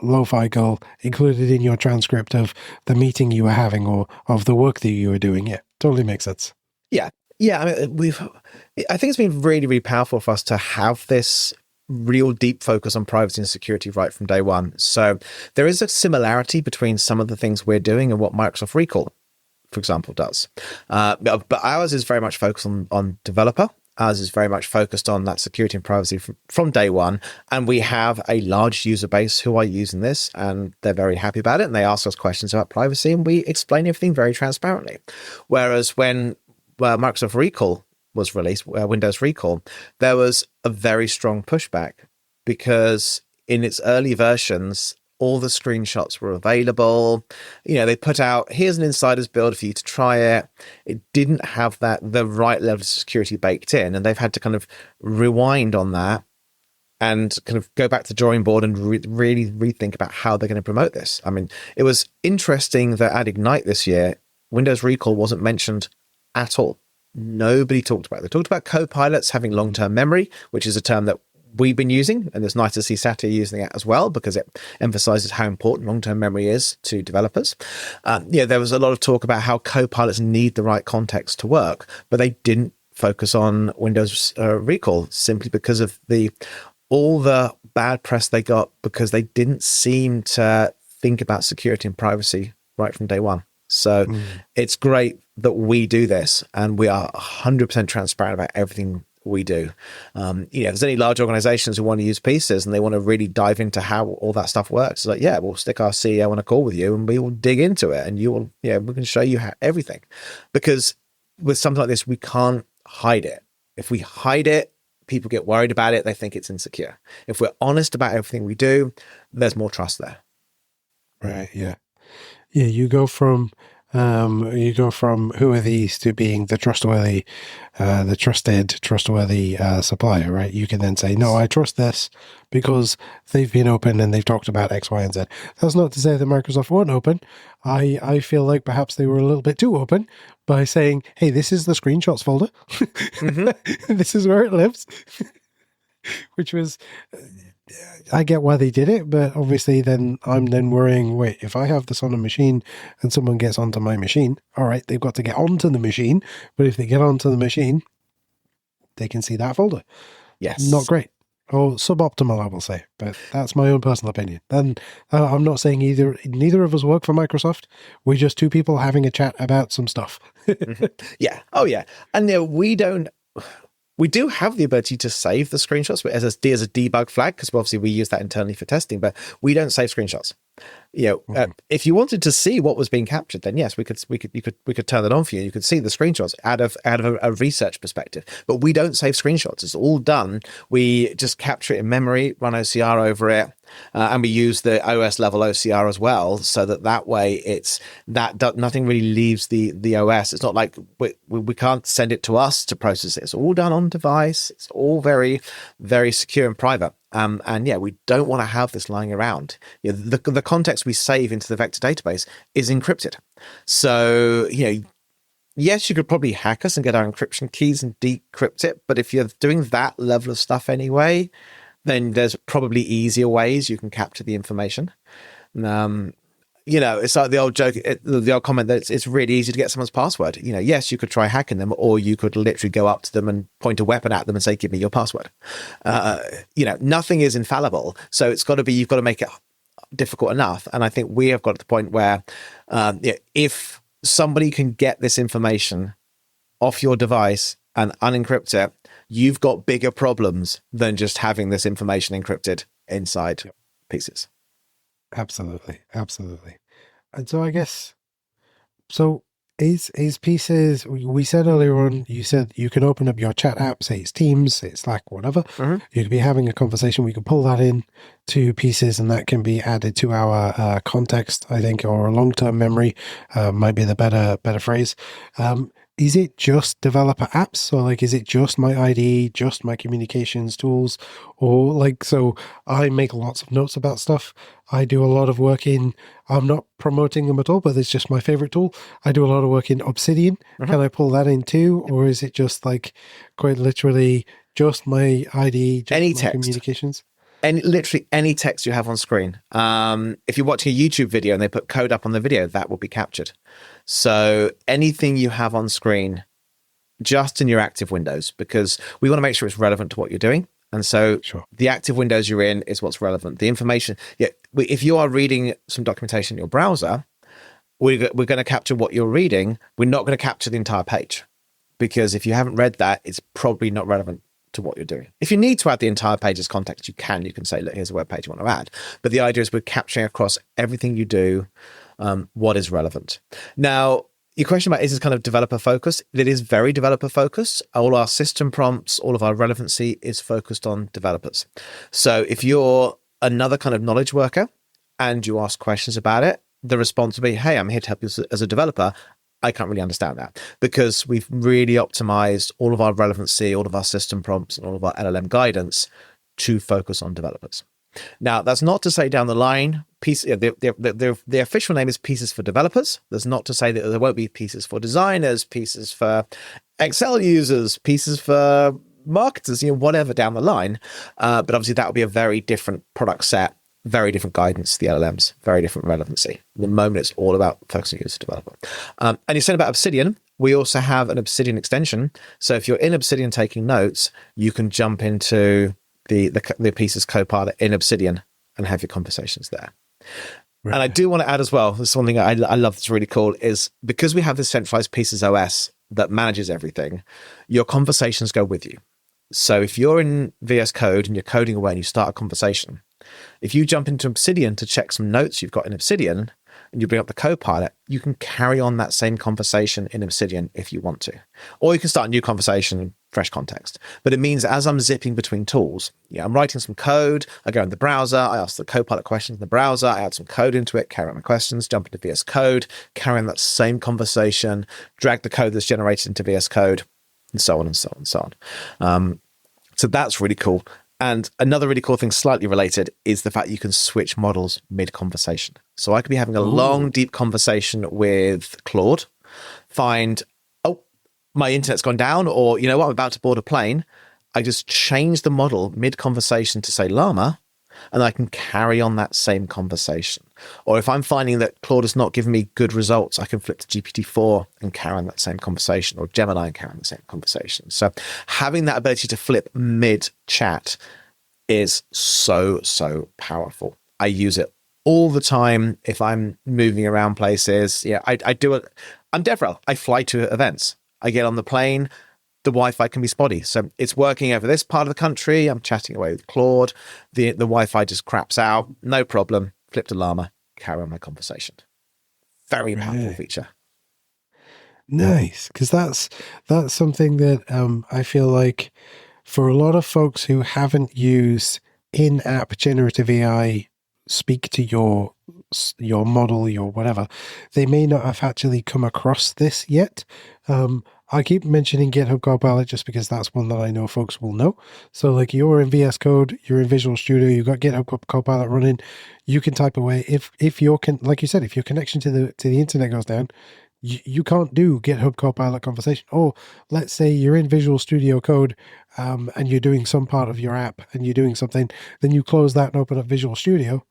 Lo-Fi Girl included in your transcript of the meeting you were having or of the work that you were doing. Yeah, totally makes sense. Yeah. I mean, I think it's been really, really powerful for us to have this real deep focus on privacy and security right from day one. So there is a similarity between some of the things we're doing and what Microsoft Recall, for example, does. But ours is very much focused on developer. Ours is very much focused on that security and privacy from day one. And we have a large user base who are using this, and they're very happy about it. And they ask us questions about privacy, and we explain everything very transparently. Whereas when Microsoft Recall was released, Windows Recall, there was a very strong pushback, because in its early versions, all the screenshots were available. They put out, here's an insider's build for you to try it. It didn't have the right level of security baked in, and they've had to kind of rewind on that and kind of go back to the drawing board and really rethink about how they're going to promote this. I mean, it was interesting that at Ignite this year, Windows Recall wasn't mentioned at all. Nobody talked about it. They talked about co-pilots having long-term memory, which is a term that we've been using, and it's nice to see Satya using it as well because it emphasizes how important long-term memory is to developers. There was a lot of talk about how copilots need the right context to work, but they didn't focus on Windows recall simply because of all the bad press they got because they didn't seem to think about security and privacy right from day one. So it's great that we do this and we are 100% transparent about everything we do. If there's any large organizations who want to use pieces and they want to really dive into how all that stuff works, it's like, yeah, we'll stick our CEO on a call with you and we will dig into it and we can show you everything. Because with something like this, we can't hide it. If we hide it, people get worried about it. They think it's insecure. If we're honest about everything we do, there's more trust there. Right. Yeah. Yeah. You go from who are these to being the trustworthy, trustworthy supplier, right? You can then say, no, I trust this because they've been open and they've talked about X, Y, and Z. That's not to say that Microsoft weren't open. I feel like perhaps they were a little bit too open by saying, hey, this is the screenshots folder. This is where it lives, which was... I get why they did it, but obviously then I'm then worrying, wait, if I have this on a machine and someone gets onto my machine, all right, they've got to get onto the machine, but if they get onto the machine, they can see that folder. Yes. Not great. Or suboptimal, I will say, but that's my own personal opinion. And I'm not saying neither of us work for Microsoft. We're just two people having a chat about some stuff. Yeah. Oh, yeah. And we do have the ability to save the screenshots as a debug flag, because obviously we use that internally for testing, but we don't save screenshots. If you wanted to see what was being captured, then yes, we could turn that on for you. You could see the screenshots out of a research perspective, but we don't save screenshots. It's all done. We just capture it in memory, run OCR over it, and we use the OS level OCR as well, so that way it's nothing really leaves the OS. It's not like we can't send it to us to process it. It's all done on device. It's all very, very secure and private. We don't want to have this lying around. The context we save into the vector database is encrypted. So, yes, you could probably hack us and get our encryption keys and decrypt it. But if you're doing that level of stuff anyway, then there's probably easier ways you can capture the information. It's like the old joke, the old comment that it's really easy to get someone's password. Yes, you could try hacking them, or you could literally go up to them and point a weapon at them and say, give me your password. Nothing is infallible. So you've got to make it difficult enough. And I think we have got to the point where if somebody can get this information off your device and unencrypt it, you've got bigger problems than just having this information encrypted inside pieces. Absolutely. And so I guess, is pieces, we said earlier on, you said you can open up your chat app, say it's Teams, say it's Slack, whatever. You could be having a conversation. We can pull that in to pieces and that can be added to our context, I think, or long-term memory might be the better phrase. Is it just developer apps, or is it just my IDE, just my communications tools, or so I make lots of notes about stuff. I do a lot of work I'm not promoting them at all, but it's just my favorite tool. I do a lot of work in Obsidian. Can I pull that in too? Or is it just quite literally just my IDE, just any my text communications? Literally any text you have on screen. If you're watching a YouTube video and they put code up on the video, that will be captured. So anything you have on screen, just in your active windows, because we want to make sure it's relevant to what you're doing. And so The active windows you're in is what's relevant. The information, if you are reading some documentation in your browser, we're going to capture what you're reading. We're not going to capture the entire page, because if you haven't read that, it's probably not relevant to what you're doing. If you need to add the entire page as context, you can say, look, here's a web page you want to add. But the idea is we're capturing across everything you do, what is relevant. Now, your question about is this kind of developer focused? It is very developer focused. All our system prompts, all of our relevancy is focused on developers. So if you're another kind of knowledge worker and you ask questions about it, the response will be, hey, I'm here to help you as a developer. I can't really understand that, because we've really optimized all of our relevancy, all of our system prompts, and all of our LLM guidance to focus on developers. Now, that's not to say down the line, the official name is Pieces for Developers. That's not to say that there won't be pieces for designers, pieces for Excel users, pieces for marketers, whatever down the line. But obviously that will be a very different product set, very different guidance to the LLMs, very different relevancy. At the moment, it's all about focusing on user developer. And you're saying about Obsidian. We also have an Obsidian extension. So if you're in Obsidian taking notes, you can jump into the pieces Copilot in Obsidian and have your conversations there. Right. And I do want to add as well, this is one thing I love that's really cool, is because we have this centralized pieces OS that manages everything, your conversations go with you. So if you're in VS Code and you're coding away and you start a conversation, if you jump into Obsidian to check some notes you've got in Obsidian and you bring up the Copilot, you can carry on that same conversation in Obsidian if you want to. Or you can start a new conversation, fresh context. But it means as I'm zipping between tools, I'm writing some code, I go in the browser, I ask the Copilot questions in the browser, I add some code into it, carry on my questions, jump into VS Code, carry on that same conversation, drag the code that's generated into VS Code, and so on and so on and so on. So that's really cool. And another really cool thing, slightly related, is the fact you can switch models mid-conversation. So I could be having a long, deep conversation with Claude, find, my internet's gone down, or, I'm about to board a plane. I just change the model mid-conversation to say Llama, and I can carry on that same conversation. Or if I'm finding that Claude has not given me good results, I can flip to GPT-4 and carry on that same conversation, or Gemini and carry on the same conversation. So having that ability to flip mid-chat is so, so powerful. I use it all the time if I'm moving around places. I do it. I'm DevRel. I fly to events. I get on the plane. The Wi-Fi can be spotty. So it's working over this part of the country. I'm chatting away with Claude. The Wi-Fi just craps out. No problem. Flip to Llama. Carry on my conversation. Very powerful feature. Nice. Because that's something that I feel like for a lot of folks who haven't used in-app generative AI speak to your model, your whatever, they may not have actually come across this yet. I keep mentioning GitHub Copilot just because that's one that I know folks will know. So like you're in VS Code, you're in Visual Studio, you've got GitHub Copilot running, you can type away. If your like you said, if your connection to the internet goes down, you can't do GitHub Copilot conversation. Or let's say you're in Visual Studio Code and you're doing some part of your app and you're doing something, then you close that and open up Visual Studio.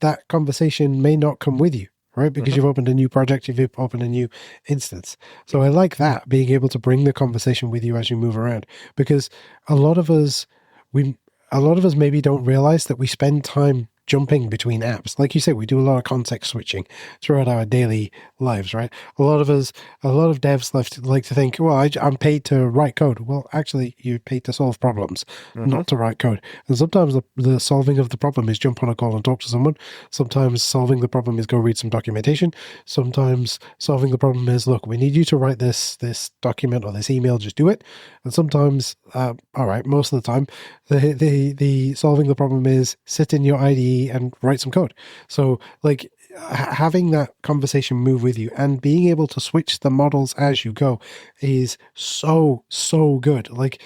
That conversation may not come with you, right? Because you've opened a new project, you've opened a new instance. So I like that, being able to bring the conversation with you as you move around. Because a lot of us maybe don't realize that we spend time jumping between apps. Like you said, we do a lot of context switching throughout our daily lives, right? A lot of devs like to think, well, I'm paid to write code. Well, actually, you're paid to solve problems, not to write code. And sometimes the solving of the problem is jump on a call and talk to someone. Sometimes solving the problem is go read some documentation. Sometimes solving the problem is, look, we need you to write this document or this email, just do it. And sometimes, most of the time, the solving the problem is sit in your IDE and write some code. So like having that conversation move with you and being able to switch the models as you go is so good. Like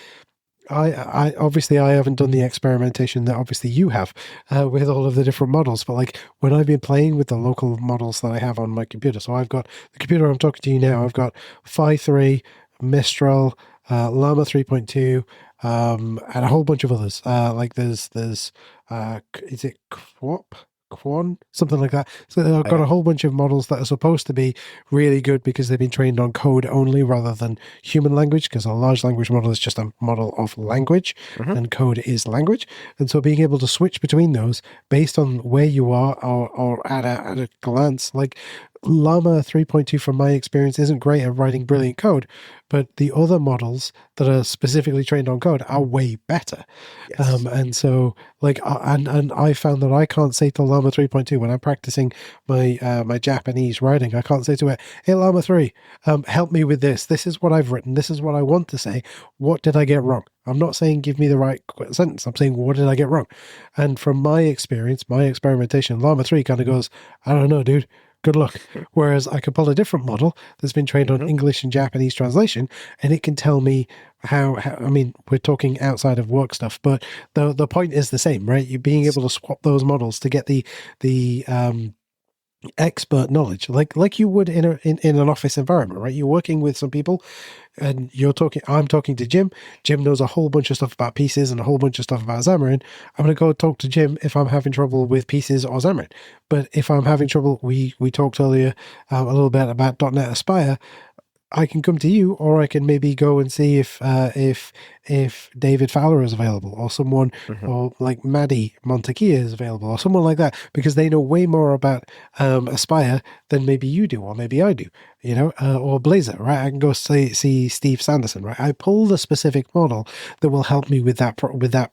I obviously I haven't done the experimentation that obviously you have with all of the different models, but like when I've been playing with the local models that I have on my computer, so I've got the computer I'm talking to you now, I've got Phi 3, Mistral, Llama 3.2, and a whole bunch of others. Like there's is it Quan? Something like that. So I've got a whole bunch of models that are supposed to be really good because they've been trained on code only rather than human language, because a large language model is just a model of language and code is language. And so being able to switch between those based on where you are or at a glance, like Llama 3.2 from my experience isn't great at writing brilliant code, but the other models that are specifically trained on code are way better. Yes. And so like, and I found that I can't say to Llama 3.2 when I'm practicing my my Japanese writing, I can't say to it, hey Llama 3, help me with this. This is what I've written. This is what I want to say. What did I get wrong? I'm not saying give me the right sentence. I'm saying what did I get wrong? And from my experience, my experimentation, Llama 3 kind of goes, I don't know, dude. Good luck. Whereas I could pull a different model that's been trained on English and Japanese translation, and it can tell me how I mean, we're talking outside of work stuff, but the point is the same, right? You're being able to swap those models to get the expert knowledge, like you would in an office environment, right? You're working with some people, and I'm talking to Jim. Jim knows a whole bunch of stuff about pieces and a whole bunch of stuff about Xamarin. I'm going to go talk to Jim if I'm having trouble with pieces or Xamarin. But if I'm having trouble, we talked earlier a little bit about .NET Aspire. I can come to you, or I can maybe go and see if David Fowler is available, or someone, or like Maddie Montekia is available, or someone like that, because they know way more about Aspire than maybe you do, or maybe I do, or Blazor, right? I can go see Steve Sanderson, right? I pull the specific model that will help me with that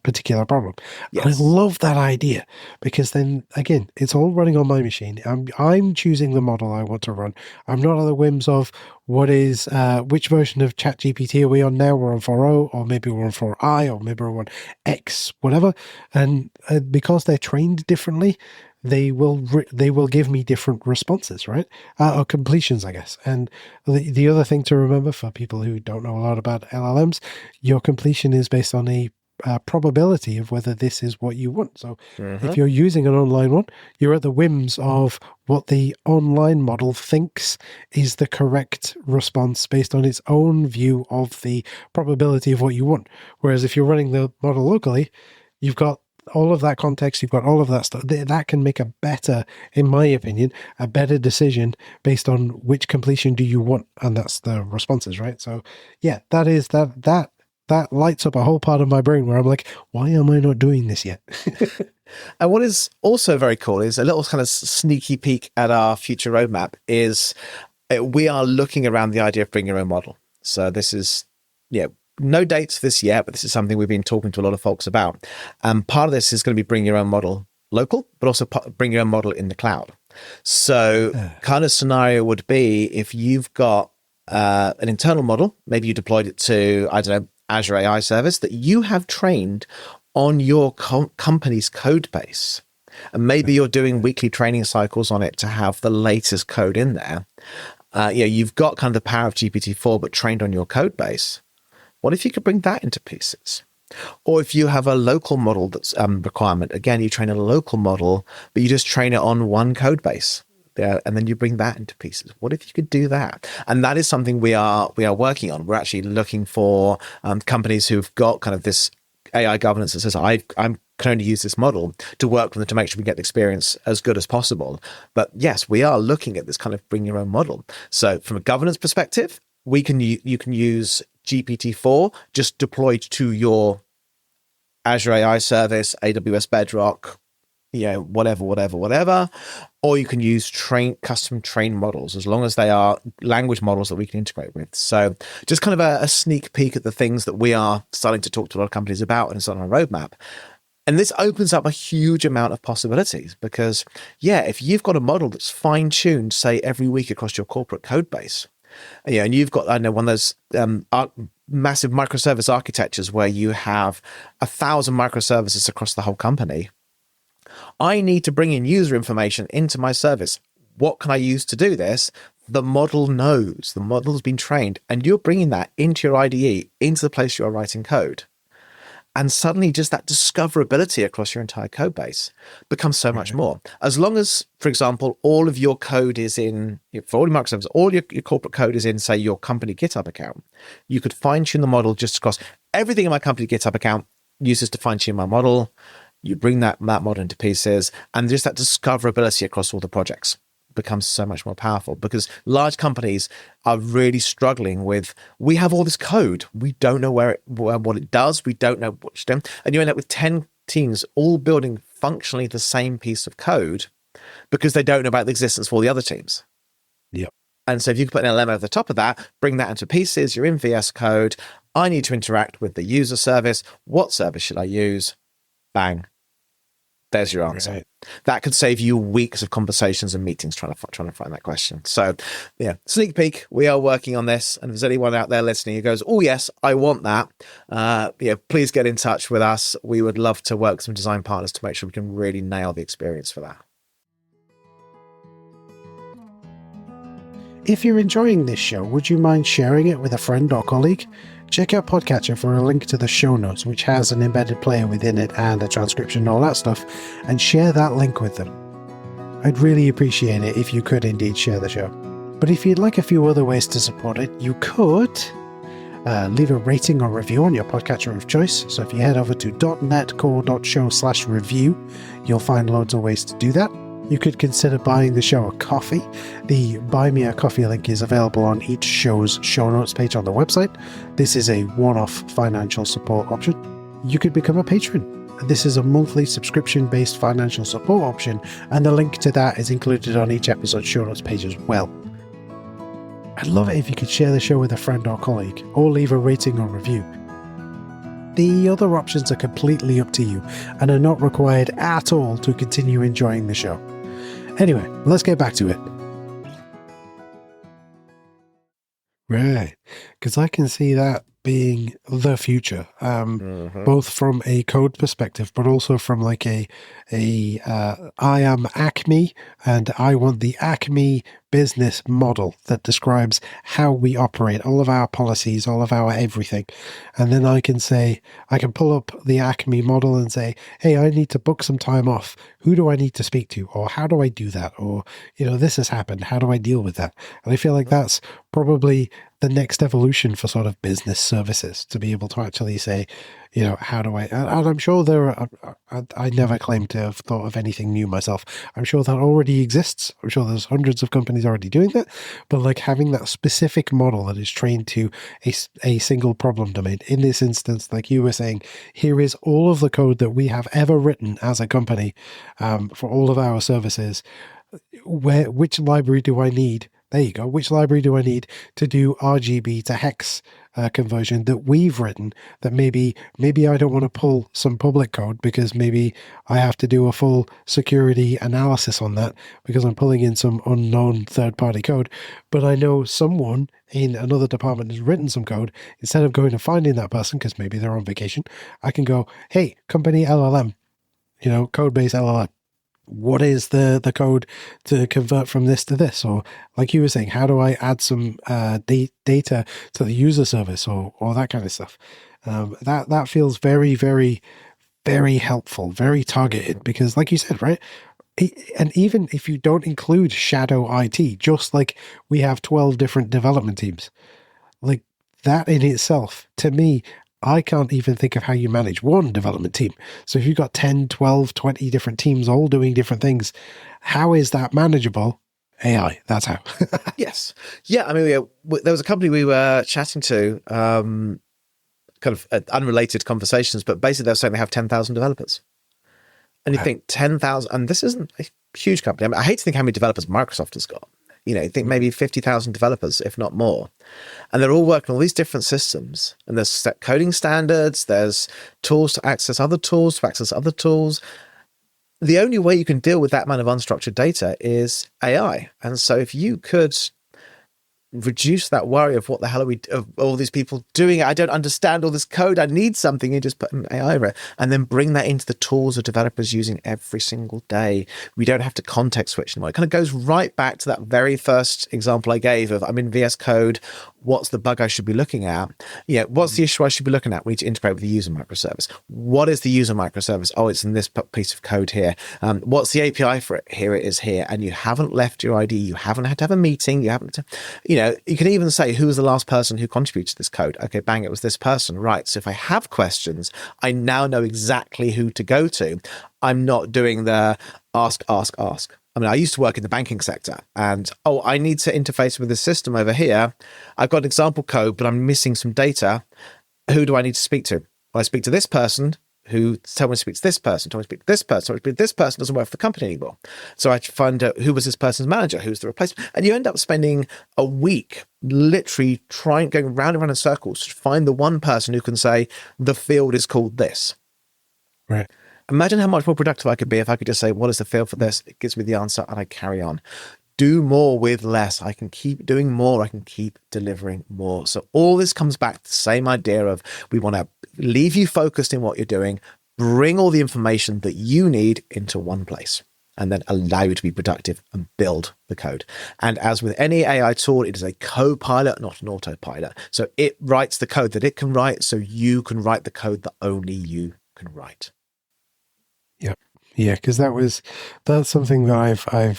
particular problem. Yes. And I love that idea, because then again, it's all running on my machine. I'm choosing the model I want to run. I'm not on the whims of which version of ChatGPT are we on now? We're on 4.0, or maybe we're on 4i, or maybe we're on X, whatever. And because they're trained differently, they will give me different responses, right? Or completions, I guess. And the other thing to remember for people who don't know a lot about LLMs, your completion is based on a probability of whether this is what you want. So if you're using an online one, you're at the whims of what the online model thinks is the correct response based on its own view of the probability of what you want. Whereas if you're running the model locally, you've got all of that context, you've got all of that stuff. That can make in my opinion, a better decision based on which completion do you want, and that's the responses, right? So yeah, that lights up a whole part of my brain where I'm like, why am I not doing this yet? And what is also very cool is a little kind of sneaky peek at our future roadmap is we are looking around the idea of bring your own model. So this is, no dates for this yet, but this is something we've been talking to a lot of folks about. Part of this is going to be bring your own model local, but also bring your own model in the cloud. So kind of scenario would be if you've got an internal model, maybe you deployed it to, I don't know, Azure AI service that you have trained on your company's code base. And maybe you're doing weekly training cycles on it to have the latest code in there. You've got kind of the power of GPT-4, but trained on your code base. What if you could bring that into pieces? Or if you have a local model that's requirement, again, you train a local model, but you just train it on one code base. And then you bring that into pieces. What if you could do that? And that is something we are working on. We're actually looking for companies who've got kind of this AI governance that says, I can only use this model to work with them to make sure we get the experience as good as possible. But yes, we are looking at this kind of bring your own model. So from a governance perspective, you can use GPT-4 just deployed to your Azure AI service, AWS Bedrock, whatever. Or you can use custom trained models, as long as they are language models that we can integrate with. So just kind of a sneak peek at the things that we are starting to talk to a lot of companies about, and it's on our roadmap. And this opens up a huge amount of possibilities because, if you've got a model that's fine-tuned, say, every week across your corporate code base, and you've got, one of those massive microservice architectures where you have 1,000 microservices across the whole company, I need to bring in user information into my service. What can I use to do this? The model knows. The model's been trained, and you're bringing that into your IDE, into the place you are writing code. And suddenly just that discoverability across your entire code base becomes so much more. As long as, for example, all of your code is in, for all your microservices, all your corporate code is in, say, your company GitHub account, you could fine-tune the model just across everything in my company GitHub account uses to fine-tune my model. You bring that model into pieces, and just that discoverability across all the projects becomes so much more powerful, because large companies are really struggling with, we have all this code, we don't know what it does, we don't know what it's doing, and you end up with 10 teams all building functionally the same piece of code because they don't know about the existence of all the other teams. Yep. And so if you can put an LM over the top of that, bring that into pieces, you're in VS Code, I need to interact with the user service, what service should I use? Bang. There's your answer. Right. That could save you weeks of conversations and meetings trying to find that question. So, sneak peek. We are working on this, and if there's anyone out there listening who goes, "Oh yes, I want that," please get in touch with us. We would love to work with some design partners to make sure we can really nail the experience for that. If you're enjoying this show, would you mind sharing it with a friend or colleague? Check out Podcatcher for a link to the show notes, which has an embedded player within it and a transcription and all that stuff, and share that link with them. I'd really appreciate it if you could indeed share the show. But if you'd like a few other ways to support it, you could leave a rating or review on your podcatcher of choice. So if you head over to .netcore.show/review, you'll find loads of ways to do that. You could consider buying the show a coffee. The Buy Me a Coffee link is available on each show's show notes page on the website. This is a one-off financial support option. You could become a patron. This is a monthly subscription-based financial support option, and the link to that is included on each episode's show notes page as well. I'd love it if you could share the show with a friend or colleague, or leave a rating or review. The other options are completely up to you, and are not required at all to continue enjoying the show. Anyway, let's get back to it. Right, because I can see that being the future, both from a code perspective, but also from like I am Acme, and I want the Acme business model that describes how we operate, all of our policies, all of our everything. And then I can pull up the Acme model and say, hey, I need to book some time off. Who do I need to speak to? Or how do I do that? Or, this has happened. How do I deal with that? And I feel like that's probably the next evolution for sort of business services, to be able to actually say, how do I, and I'm sure I never claim to have thought of anything new myself. I'm sure that already exists. I'm sure there's hundreds of companies already doing that, but like having that specific model that is trained to a single problem domain. In this instance, like you were saying, here is all of the code that we have ever written as a company for all of our services. Which library do I need? There you go. Which library do I need to do RGB to hex conversion that we've written, that maybe I don't want to pull some public code because maybe I have to do a full security analysis on that because I'm pulling in some unknown third-party code, but I know someone in another department has written some code. Instead of going and finding that person because maybe they're on vacation, I can go, hey, company LLM, code-based LLM. What is the code to convert from this to this? Or like you were saying, how do I add some data to the user service or that kind of stuff? That feels very, very, very helpful, very targeted, because like you said, right? And even if you don't include shadow IT, just like we have 12 different development teams, like that in itself, to me, I can't even think of how you manage one development team. So if you've got 10, 12, 20 different teams all doing different things, how is that manageable? AI, that's how. Yes. Yeah, I mean, there was a company we were chatting to, kind of unrelated conversations, but basically they were saying they have 10,000 developers. And you think 10,000, and this isn't a huge company. I mean, I hate to think how many developers Microsoft has got. You think maybe 50,000 developers, if not more. And they're all working on all these different systems. And there's set coding standards, there's tools to access other tools, The only way you can deal with that amount of unstructured data is AI. And so if you could reduce that worry of what the hell are we of all these people doing, I don't understand all this code, I need something, you just put an AI over it, and then bring that into the tools of developers using every single day. We don't have to context switch anymore. It kind of goes right back to that very first example I gave of I'm in VS Code, what's the bug I should be looking at? What's the issue I should be looking at? We need to integrate with the user microservice. What is the user microservice? Oh, it's in this piece of code here. What's the API for it? Here it is here. And you haven't left your ID. You haven't had to have a meeting. You haven't to, you can even say, who was the last person who contributed to this code? Okay, bang, it was this person. Right. So if I have questions, I now know exactly who to go to. I'm not doing the ask. I mean, I used to work in the banking sector and, I need to interface with this system over here. I've got an example code, but I'm missing some data. Who do I need to speak to? Well, I speak to this person who tell me to speak to this person, tell me to speak to this person, tell me to speak to this person doesn't work for the company anymore. So I find out who was this person's manager, who's the replacement. And you end up spending a week literally going round and round in circles to find the one person who can say, the field is called this. Right. Imagine how much more productive I could be if I could just say, what is the field for this? It gives me the answer and I carry on. Do more with less. I can keep doing more. I can keep delivering more. So all this comes back to the same idea of we want to leave you focused in what you're doing, bring all the information that you need into one place, and then allow you to be productive and build the code. And as with any AI tool, it is a co-pilot, not an autopilot. So it writes the code that it can write, so you can write the code that only you can write. Yep. Yeah, because that's something that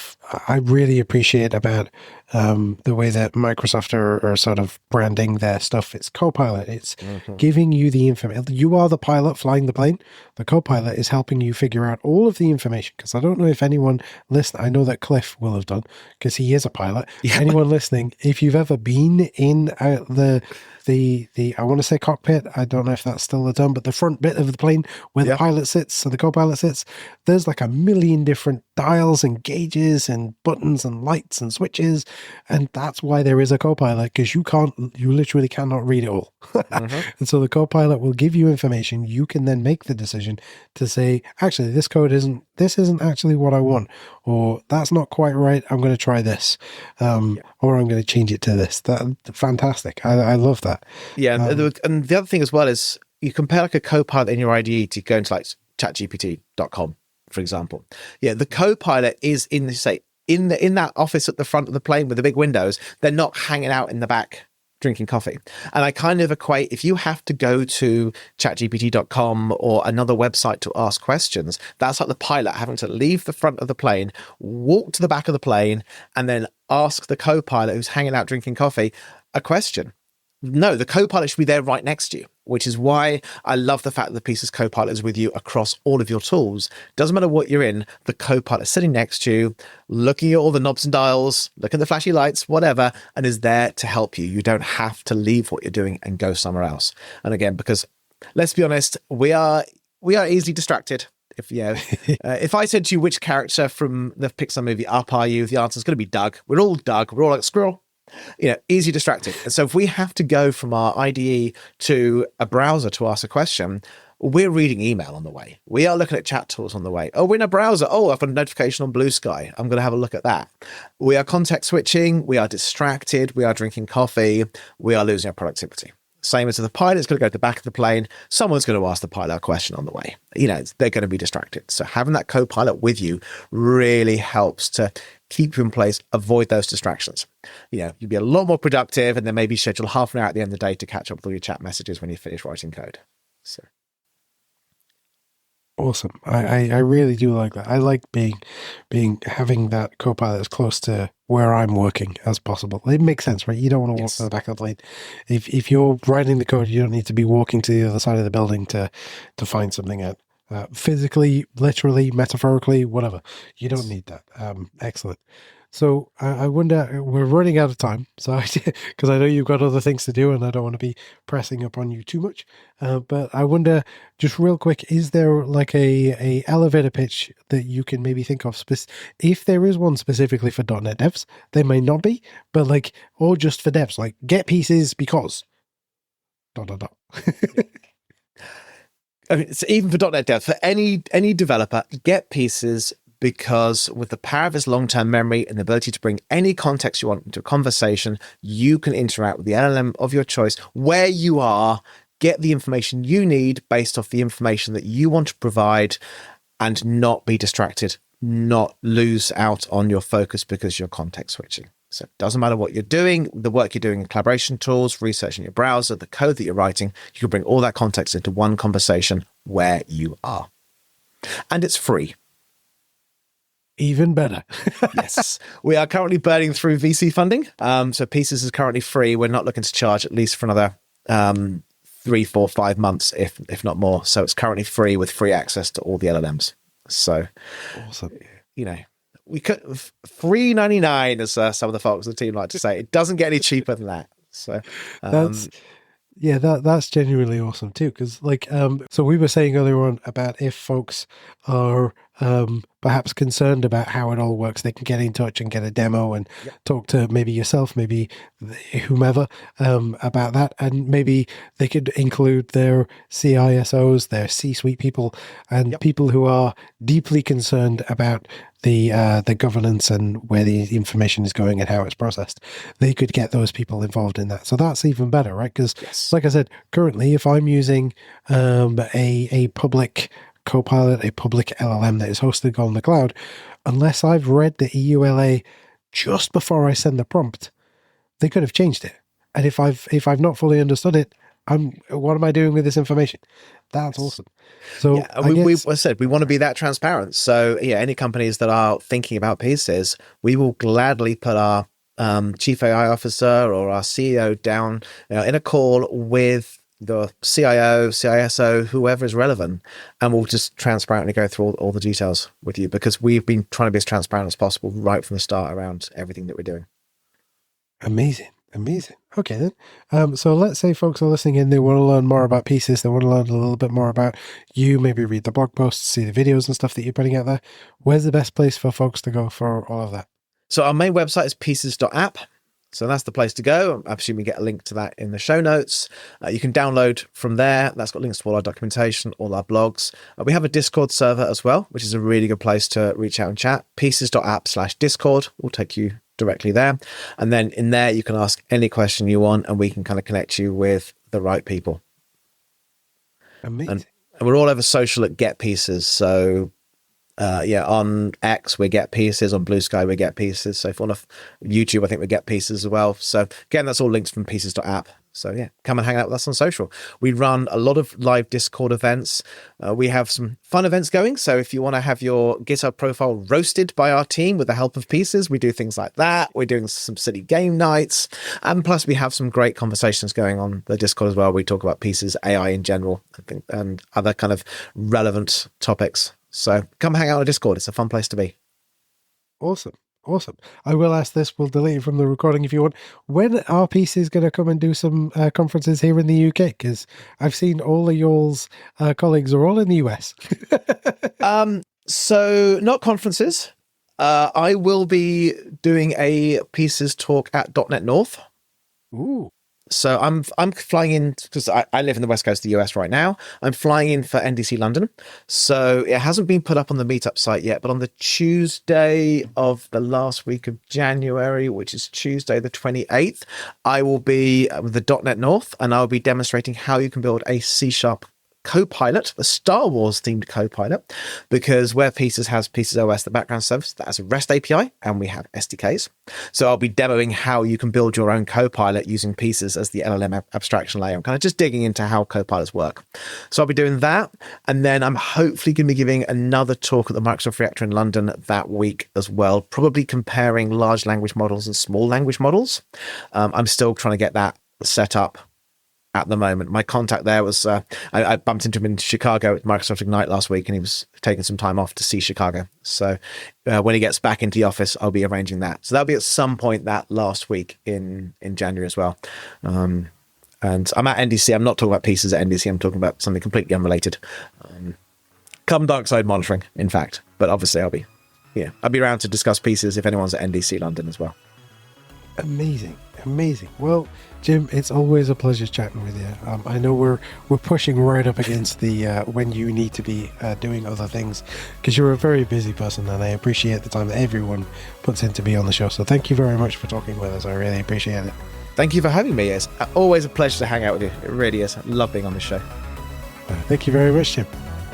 I really appreciate about the way that Microsoft are sort of branding their stuff. It's Copilot. It's giving you the information. You are the pilot flying the plane. The Copilot is helping you figure out all of the information. Because I don't know if anyone listening, I know that Cliff will have done because he is a pilot. Yeah. Anyone listening, if you've ever been in the I want to say cockpit, I don't know if that's still the term, but the front bit of the plane where the pilot sits and the co-pilot sits, there's like a million different dials and gauges and buttons and lights and switches, and that's why there is a co-pilot, because you literally cannot read it all. And so the co-pilot will give you information. You can then make the decision to say, actually, this isn't actually what I want, or that's not quite right, I'm going to try this, or I'm going to change it to this. That's fantastic. I love that. Yeah, and the other thing as well is you compare like a Copilot in your IDE to go into like chatgpt.com, for example. Yeah, the Copilot is in that office at the front of the plane with the big windows. They're not hanging out in the back drinking coffee. And I kind of equate, if you have to go to chatgpt.com or another website to ask questions, that's like the pilot having to leave the front of the plane, walk to the back of the plane, and then ask the Copilot who's hanging out drinking coffee a question. No, the Copilot should be there right next to you, which is why I love the fact that the Pieces Copilot is with you across all of your tools. Doesn't matter what you're in, the Copilot is sitting next to you, looking at all the knobs and dials, looking at the flashy lights, whatever, and is there to help you. You don't have to leave what you're doing and go somewhere else. And again, because let's be honest, we are easily distracted. If I said to you, which character from the Pixar movie Up are you, the answer is going to be Doug. We're all Doug. We're all like squirrel. Easy distracted. And so if we have to go from our IDE to a browser to ask a question, we're reading email on the way. We are looking at chat tools on the way. Oh, we're in a browser. Oh, I've got a notification on Blue Sky. I'm going to have a look at that. We are context switching. We are distracted. We are drinking coffee. We are losing our productivity. Same as the pilot's going to go to the back of the plane. Someone's going to ask the pilot a question on the way. They're going to be distracted. So having that co-pilot with you really helps to keep you in place, avoid those distractions. You'll be a lot more productive, and then maybe schedule half an hour at the end of the day to catch up with all your chat messages when you finish writing code. So. Awesome. I really do like that. I like having that Copilot as close to where I'm working as possible. It makes sense, right? You don't want to walk to the back of the plane. If you're writing the code, you don't need to be walking to the other side of the building to find something out. Physically, literally, metaphorically, whatever. You don't need that. Excellent. So I wonder, we're running out of time, so because I know you've got other things to do, and I don't want to be pressing up on you too much. But I wonder, just real quick, is there like a elevator pitch that you can maybe think of? If there is one specifically for .NET devs, there may not be, but or just for devs, like get pieces because. ... I mean, it's even for .NET devs, for any developer, get pieces, because with the power of its long-term memory and the ability to bring any context you want into a conversation, you can interact with the LLM of your choice where you are, get the information you need based off the information that you want to provide, and not be distracted, not lose out on your focus because you're context switching. So it doesn't matter what you're doing, the work you're doing in collaboration tools, research in your browser, the code that you're writing, you can bring all that context into one conversation where you are. And it's free. Even better. Yes. We are currently burning through VC funding. So Pieces is currently free. We're not looking to charge at least for another 3, 4, 5 months, if not more. So it's currently free with free access to all the LLMs. So awesome. We could $3.99, as some of the folks on the team like to say. It doesn't get any cheaper than that. So that's genuinely awesome too. Because so we were saying earlier on about if folks are perhaps concerned about how it all works, they can get in touch and get a demo and talk to maybe yourself, maybe whomever about that, and maybe they could include their CISOs, their C-suite people, and people who are deeply concerned about the governance and where the information is going and how it's processed. They could get those people involved in that. So that's even better, right? Because like I said, currently, if I'm using a public Copilot, a public LLM that is hosted on the cloud, unless I've read the EULA just before I send the prompt, they could have changed it. And if I've not fully understood it, what am I doing with this information? That's awesome. So yeah, I said we want to be that transparent. So yeah, any companies that are thinking about pieces, we will gladly put our chief AI officer or our CEO down in a call with the CIO, CISO, whoever is relevant, and we'll just transparently go through all the details with you, because we've been trying to be as transparent as possible right from the start around everything that we're doing. Amazing. Okay then. So let's say folks are listening in, they want to learn more about pieces, they want to learn a little bit more about you, maybe read the blog posts, see the videos and stuff that you're putting out there. Where's the best place for folks to go for all of that? So our main website is pieces.app. So that's the place to go. I presume you get a link to that in the show notes. You can download from there. That's got links to all our documentation, all our blogs. We have a Discord server as well, which is a really good place to reach out and chat. Pieces.app/Discord will take you directly there. And then in there, you can ask any question you want, and we can kind of connect you with the right people. Amazing. And we're all over social at Get Pieces. So on X we Get Pieces, on Blue Sky we Get Pieces. So if on YouTube, I think we Get Pieces as well. So again, that's all links from pieces.app. So yeah, come and hang out with us on social. We run a lot of live Discord events. We have some fun events going. So if you want to have your GitHub profile roasted by our team with the help of Pieces, we do things like that. We're doing some silly game nights. And plus we have some great conversations going on the Discord as well. We talk about Pieces, AI in general, I think, and other kind of relevant topics. So come hang out on Discord. It's a fun place to be. Awesome. I will ask this. We'll delete it from the recording if you want. When are Pieces going to come and do some conferences here in the UK? Because I've seen all of y'all's colleagues are all in the US. So not conferences. I will be doing a Pieces talk at .NET North. Ooh. So I'm flying in because I live in the west coast of the US right now. I'm flying in for NDC London. So it hasn't been put up on the meetup site yet, but on the Tuesday of the last week of January, which is Tuesday the 28th, I will be with the .NET North, and I'll be demonstrating how you can build a C# Copilot, a Star Wars themed Copilot, because where Pieces has Pieces OS, the background service, that has a REST API, and we have SDKs. So I'll be demoing how you can build your own Copilot using Pieces as the LLM abstraction layer. I'm kind of just digging into how Copilots work. So I'll be doing that. And then I'm hopefully going to be giving another talk at the Microsoft Reactor in London that week as well, probably comparing large language models and small language models. I'm still trying to get that set up at the moment. My contact there was, I bumped into him in Chicago at Microsoft Ignite last week, and he was taking some time off to see Chicago. So when he gets back into the office, I'll be arranging that. So that'll be at some point that last week in January as well. And I'm at NDC. I'm not talking about Pieces at NDC. I'm talking about something completely unrelated. Carbon dioxide monitoring, in fact. But obviously I'll be around to discuss Pieces if anyone's at NDC London as well. Amazing. Well, Jim, it's always a pleasure chatting with you. I know we're pushing right up against the when you need to be doing other things, because you're a very busy person, and I appreciate the time that everyone puts in to be on the show. So thank you very much for talking with us. I really appreciate it. Thank you for having me. It's always a pleasure to hang out with you. It really is. I love being on the show. Thank you very much, Jim.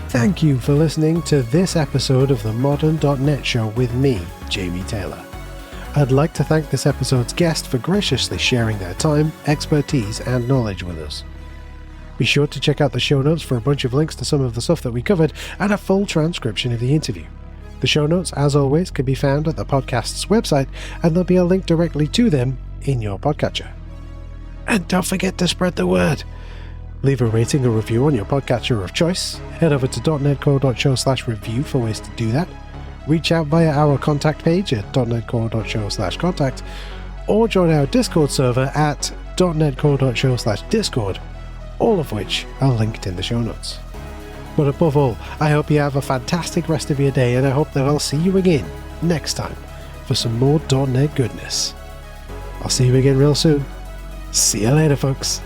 Thank you for listening to this episode of the Modern.net Show with me, Jamie Taylor. I'd like to thank this episode's guest for graciously sharing their time, expertise, and knowledge with us. Be sure to check out the show notes for a bunch of links to some of the stuff that we covered and a full transcription of the interview. The show notes, as always, can be found at the podcast's website, and there'll be a link directly to them in your podcatcher. And don't forget to spread the word. Leave a rating or review on your podcatcher of choice. Head over to .netcore.show/review for ways to do that. Reach out via our contact page at .netcore.show/contact, or join our Discord server at .netcore.show/discord, all of which are linked in the show notes. But above all, I hope you have a fantastic rest of your day, and I hope that I'll see you again next time for some more .NET goodness. I'll see you again real soon. See you later, folks.